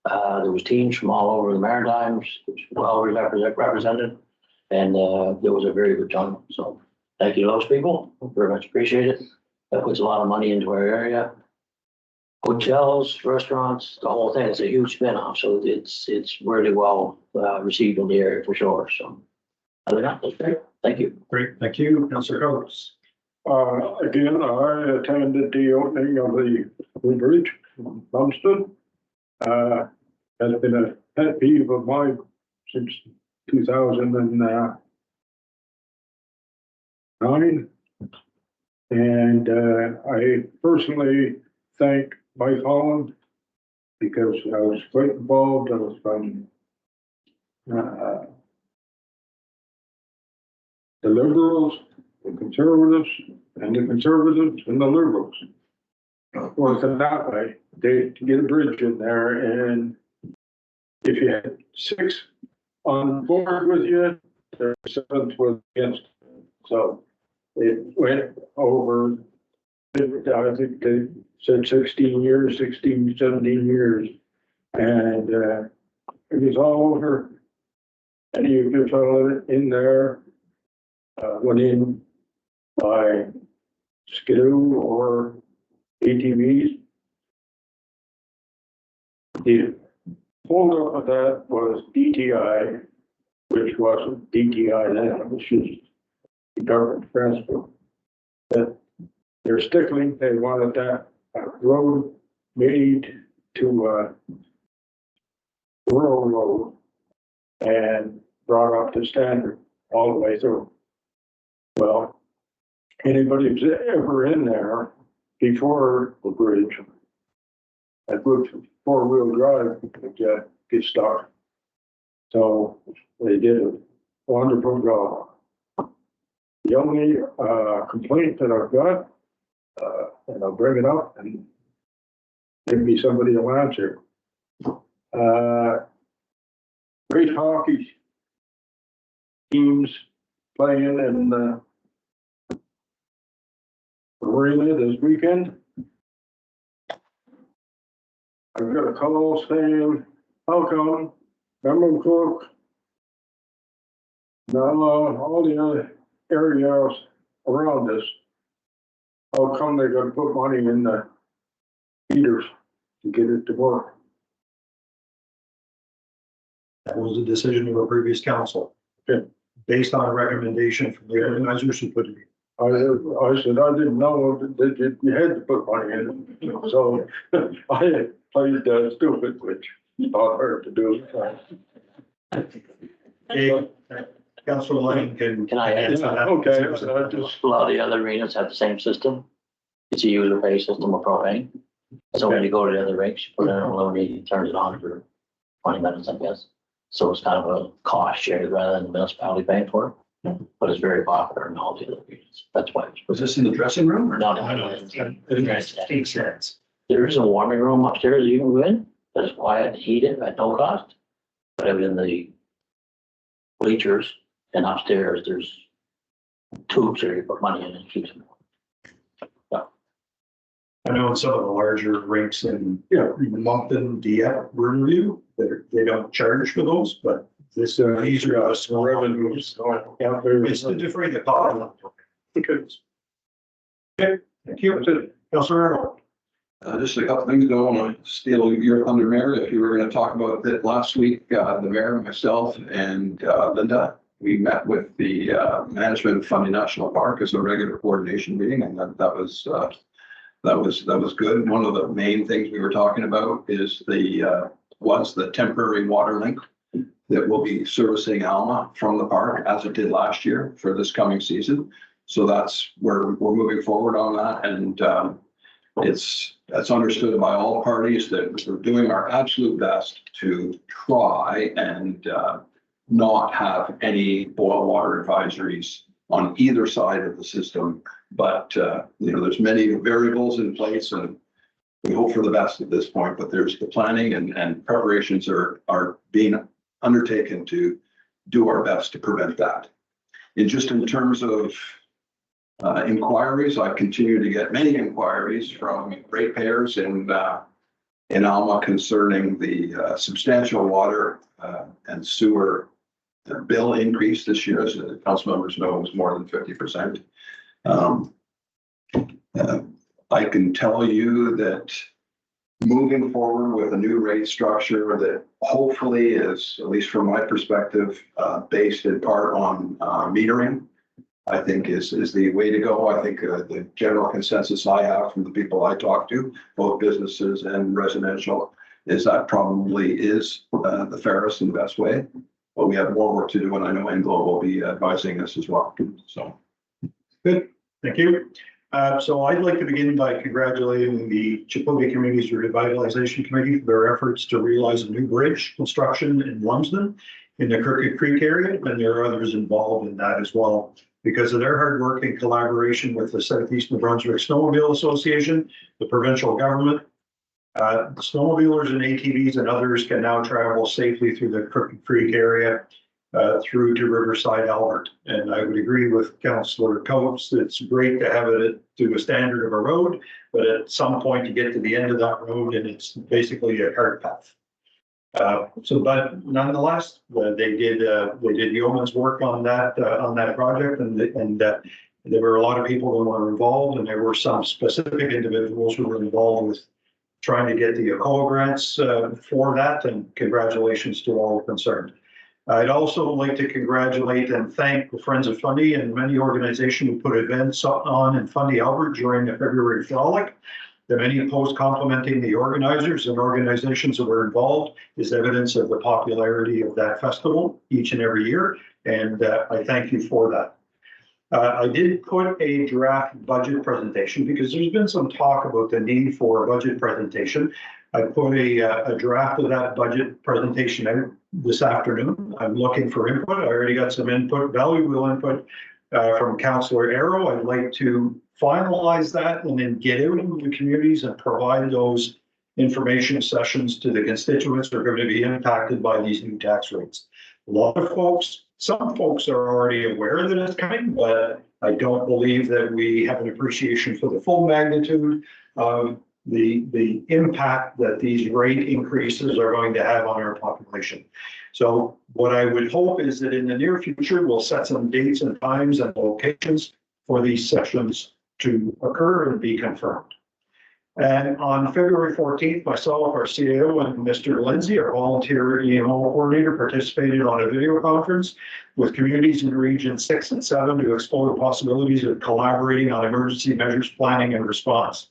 There was teams from all over the Maritimes, well represented, and there was a very good tournament. So thank you to those people. Very much appreciate it. That puts a lot of money into our area. Hotels, restaurants, the whole thing. It's a huge spin-off, so it's really well received in the area for sure. So other than that, that's great. Thank you. Great, thank you. Councillor Coates. Again, I attended the opening of the bridge in Lumsden. Has been a pet peeve of mine since 2009. And I personally thank Mike Holland because I was quite involved. I was from uh, the liberals, the conservatives, and the conservatives and the liberals. Working that way, they to get a bridge in there, and if you had 6 on board with you, the 7th was against. So it went over, I think they said 16 years, 16, 17 years. And it was all over. And you could throw it in there, went in by Skidoo or ATVs. The holdup of that was DTI, which wasn't DTI then, which is the government transport. That they're stickling, they wanted that road made to rural road and brought up to standard all the way through. Well, anybody who's ever in there before the bridge, that good 4-wheel drive could get stuck. So they did a wonderful job. The only complaint that I've got, and I'll bring it up and maybe somebody will answer. Great hockey teams playing in the arena this weekend. I've got a call saying, how come Pembroke Cook, all the other areas around us, how come they gotta put money in the heaters to get it to work? That was a decision of a previous council. Okay. Based on a recommendation from the organizers who put it in. I said, I didn't know that you had to put money in it, so I played stupid, which taught her to do it. Okay, Councilor Lane Can I add? answer that. Okay, I just, A lot of the other arenas have the same system. It's a user pay system of propane. So when you go to the other rinks, you put in a loan, you turn it on for 20 minutes, I guess. So it's kind of a cost share rather than the municipality paying for it. But it's very popular in all the other regions. That's why. Was this in the dressing room or? No, It makes sense. There is a warming room upstairs you can go in, that is quiet and heated at no cost. But in the bleachers and upstairs, there's tubes there you put money in and it keeps them warm. I know in some of the larger rinks in, Moncton, Dieppe, Riverview, they don't charge for those, but this, these are small revenues. yeah, It's the different, the cost. Okay, thank you. Councilor Arnold. Just a couple things, don't want to steal your thunder, Mayor. If you were going to talk about it last week, the mayor, myself, and Linda, we met with the management of Fundy National Park as a regular coordination meeting, and that was good. One of the main things we were talking about is the temporary water link that will be servicing Alma from the park as it did last year for this coming season. So that's where we're moving forward on that, and that's understood by all parties that we're doing our absolute best to try and not have any boil water advisories on either side of the system. But, there's many variables in place and we hope for the best at this point, but there's the planning and preparations are being undertaken to do our best to prevent that. And just in terms of inquiries, I've continued to get many inquiries from ratepayers in Alma concerning the substantial water and sewer bill increase this year. As the council members know, it was more than 50%. I can tell you that moving forward with a new rate structure that hopefully is, at least from my perspective, based in part on metering, I think is the way to go. I think the general consensus I have from the people I talk to, both businesses and residential, is that probably is the fairest and best way. But we have more work to do, and I know Englobe will be advising us as well. So good, thank you. So I'd like to begin by congratulating the Chippewa Communities Revitalization Committee for their efforts to realize a new bridge construction in Lumsden. in the Crooked Creek area, and there are others involved in that as well. Because of their hard work and collaboration with the Southeast New Brunswick Snowmobile Association, the provincial government, snowmobilers and ATVs and others can now travel safely through the Crooked Creek area through to Riverside, Albert. And I would agree with Councillor Coates, it's great to have it to a standard of a road, but at some point you get to the end of that road and it's basically a cart path. But nonetheless, they did yeoman's work on that project, and there were a lot of people that were involved, and there were some specific individuals who were involved with trying to get the ACOA grants for that, and congratulations to all concerned. I'd also like to congratulate and thank the Friends of Fundy and many organizations who put events on in Fundy, Albert during the February Frolic. The many posts complimenting the organizers and organizations that were involved is evidence of the popularity of that festival each and every year, and I thank you for that. I did put a draft budget presentation because there's been some talk about the need for a budget presentation. I put a draft of that budget presentation out this afternoon. I'm looking for input. I already got some input, valuable input from Councillor Arrow. I'd like to finalize that and then get out into the communities and provide those information sessions to the constituents who are going to be impacted by these new tax rates. A lot of folks, some folks are already aware that it's coming, but I don't believe that we have an appreciation for the full magnitude of the impact that these rate increases are going to have on our population. So what I would hope is that in the near future, we'll set some dates and times and locations for these sessions to occur and be confirmed. And on February 14th, myself, our CAO, and Mr. Lindsay, our volunteer EMO coordinator, participated on a video conference with communities in Region 6 and 7 to explore the possibilities of collaborating on emergency measures planning and response.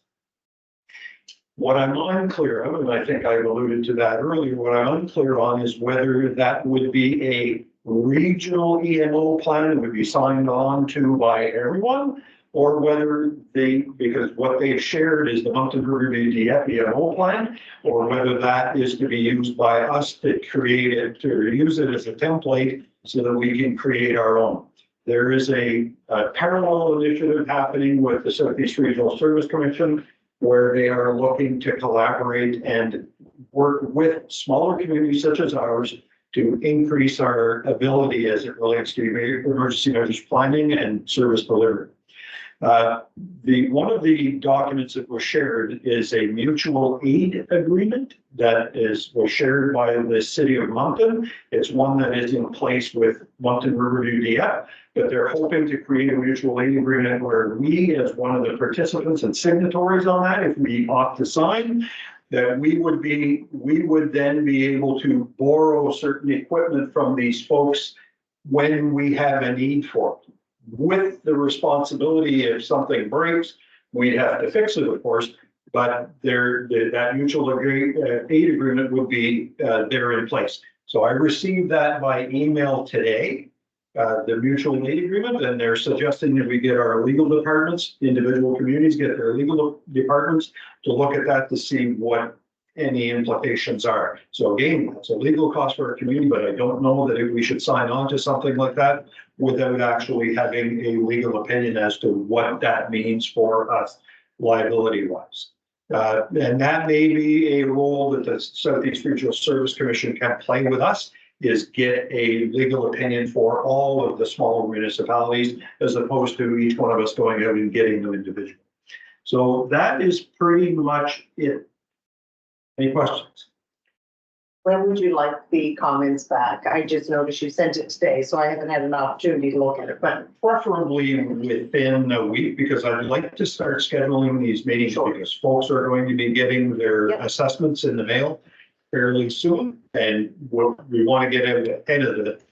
What I'm unclear of, and I think I've alluded to that earlier, what I'm unclear on is whether that would be a regional EMO plan that would be signed on to by everyone, or whether because what they've shared is the Mountain Riverview DF EMO plan, or whether that is to be used by us to create it, to use it as a template so that we can create our own. There is a parallel initiative happening with the Southeast Regional Service Commission, where they are looking to collaborate and work with smaller communities such as ours to increase our ability as it relates to emergency measures planning and service delivery. One of the documents that was shared is a mutual aid agreement that was shared by the city of Moncton. It's one that is in place with Moncton Riverview DF, but they're hoping to create a mutual aid agreement where we, as one of the participants and signatories on that, if we opt to sign, that we would then be able to borrow certain equipment from these folks when we have a need for it. With the responsibility if something breaks, we'd have to fix it, of course, but that mutual aid agreement would be there in place. So I received that by email today, the mutual aid agreement, and they're suggesting that we get our legal departments, individual communities get their legal departments to look at that to see what any implications are. So again, it's a legal cost for our community, but I don't know that if we should sign on to something like that without actually having a legal opinion as to what that means for us liability wise. And that may be a role that the Southeast Regional Service Commission can play with us, is get a legal opinion for all of the smaller municipalities as opposed to each one of us going out and getting them individually. So that is pretty much it. Any questions? When would you like the comments back? I just noticed you sent it today, so I haven't had an opportunity to look at it, but Preferably within a week, because I'd like to start scheduling these meetings because folks are going to be getting their assessments in the mail fairly soon. And we want to get ahead of it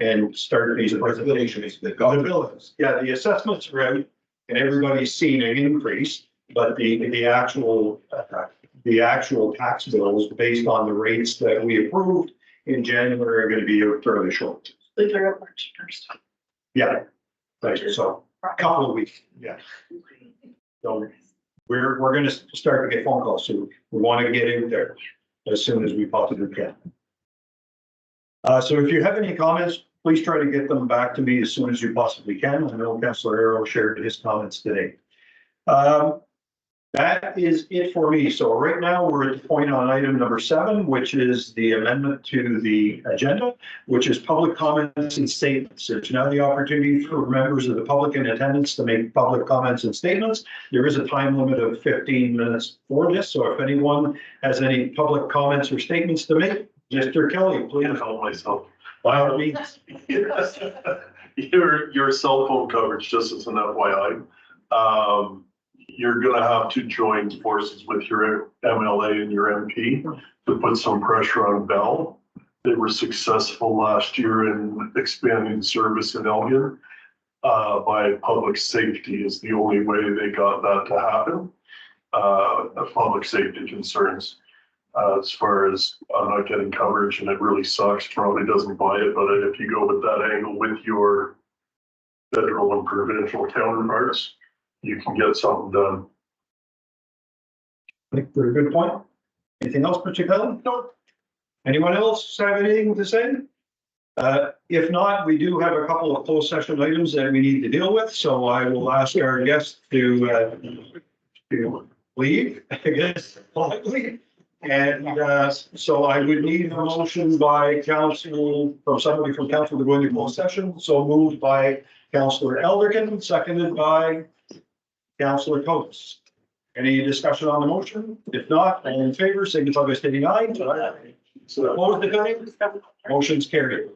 and start these presentations. Yeah, the assessments are out and everybody's seen an increase, but the actual tax bills based on the rates that we approved in January are going to be fairly short. They're March 1st. Yeah, right. So a couple of weeks. Yeah. So we're going to start to get phone calls soon. We want to get in there as soon as we possibly can. So if you have any comments, please try to get them back to me as soon as you possibly can. I know Councillor Arrow shared his comments today. That is it for me. So right now we're at the point on item number 7, which is the amendment to the agenda, which is public comments and statements. There's now the opportunity for members of the public in attendance to make public comments and statements. There is a time limit of 15 minutes for this. So if anyone has any public comments or statements to make, Mr. Kelly, please. Can't help myself. By all means. Your cell phone coverage, just as an FYI, you're gonna have to join forces with your MLA and your MP to put some pressure on Bell. They were successful last year in expanding service in Elgin. By public safety is the only way they got that to happen. Public safety concerns. As far as I'm not getting coverage and it really sucks, probably doesn't buy it, but if you go with that angle with your federal and provincial counterparts, you can get something done. I think very good point. Anything else, Mr. Kelly? No. Anyone else have anything to say? If not, we do have a couple of closed session items that we need to deal with, so I will ask our guests to leave, I guess, politely. And so I would need a motion by council, from somebody from council to go into closed session. So moved by Councillor Elderkin, seconded by Councillor Coates. Any discussion on the motion? If not, all in favor, signify by stating aye. So opposed, if any? Motion's carried.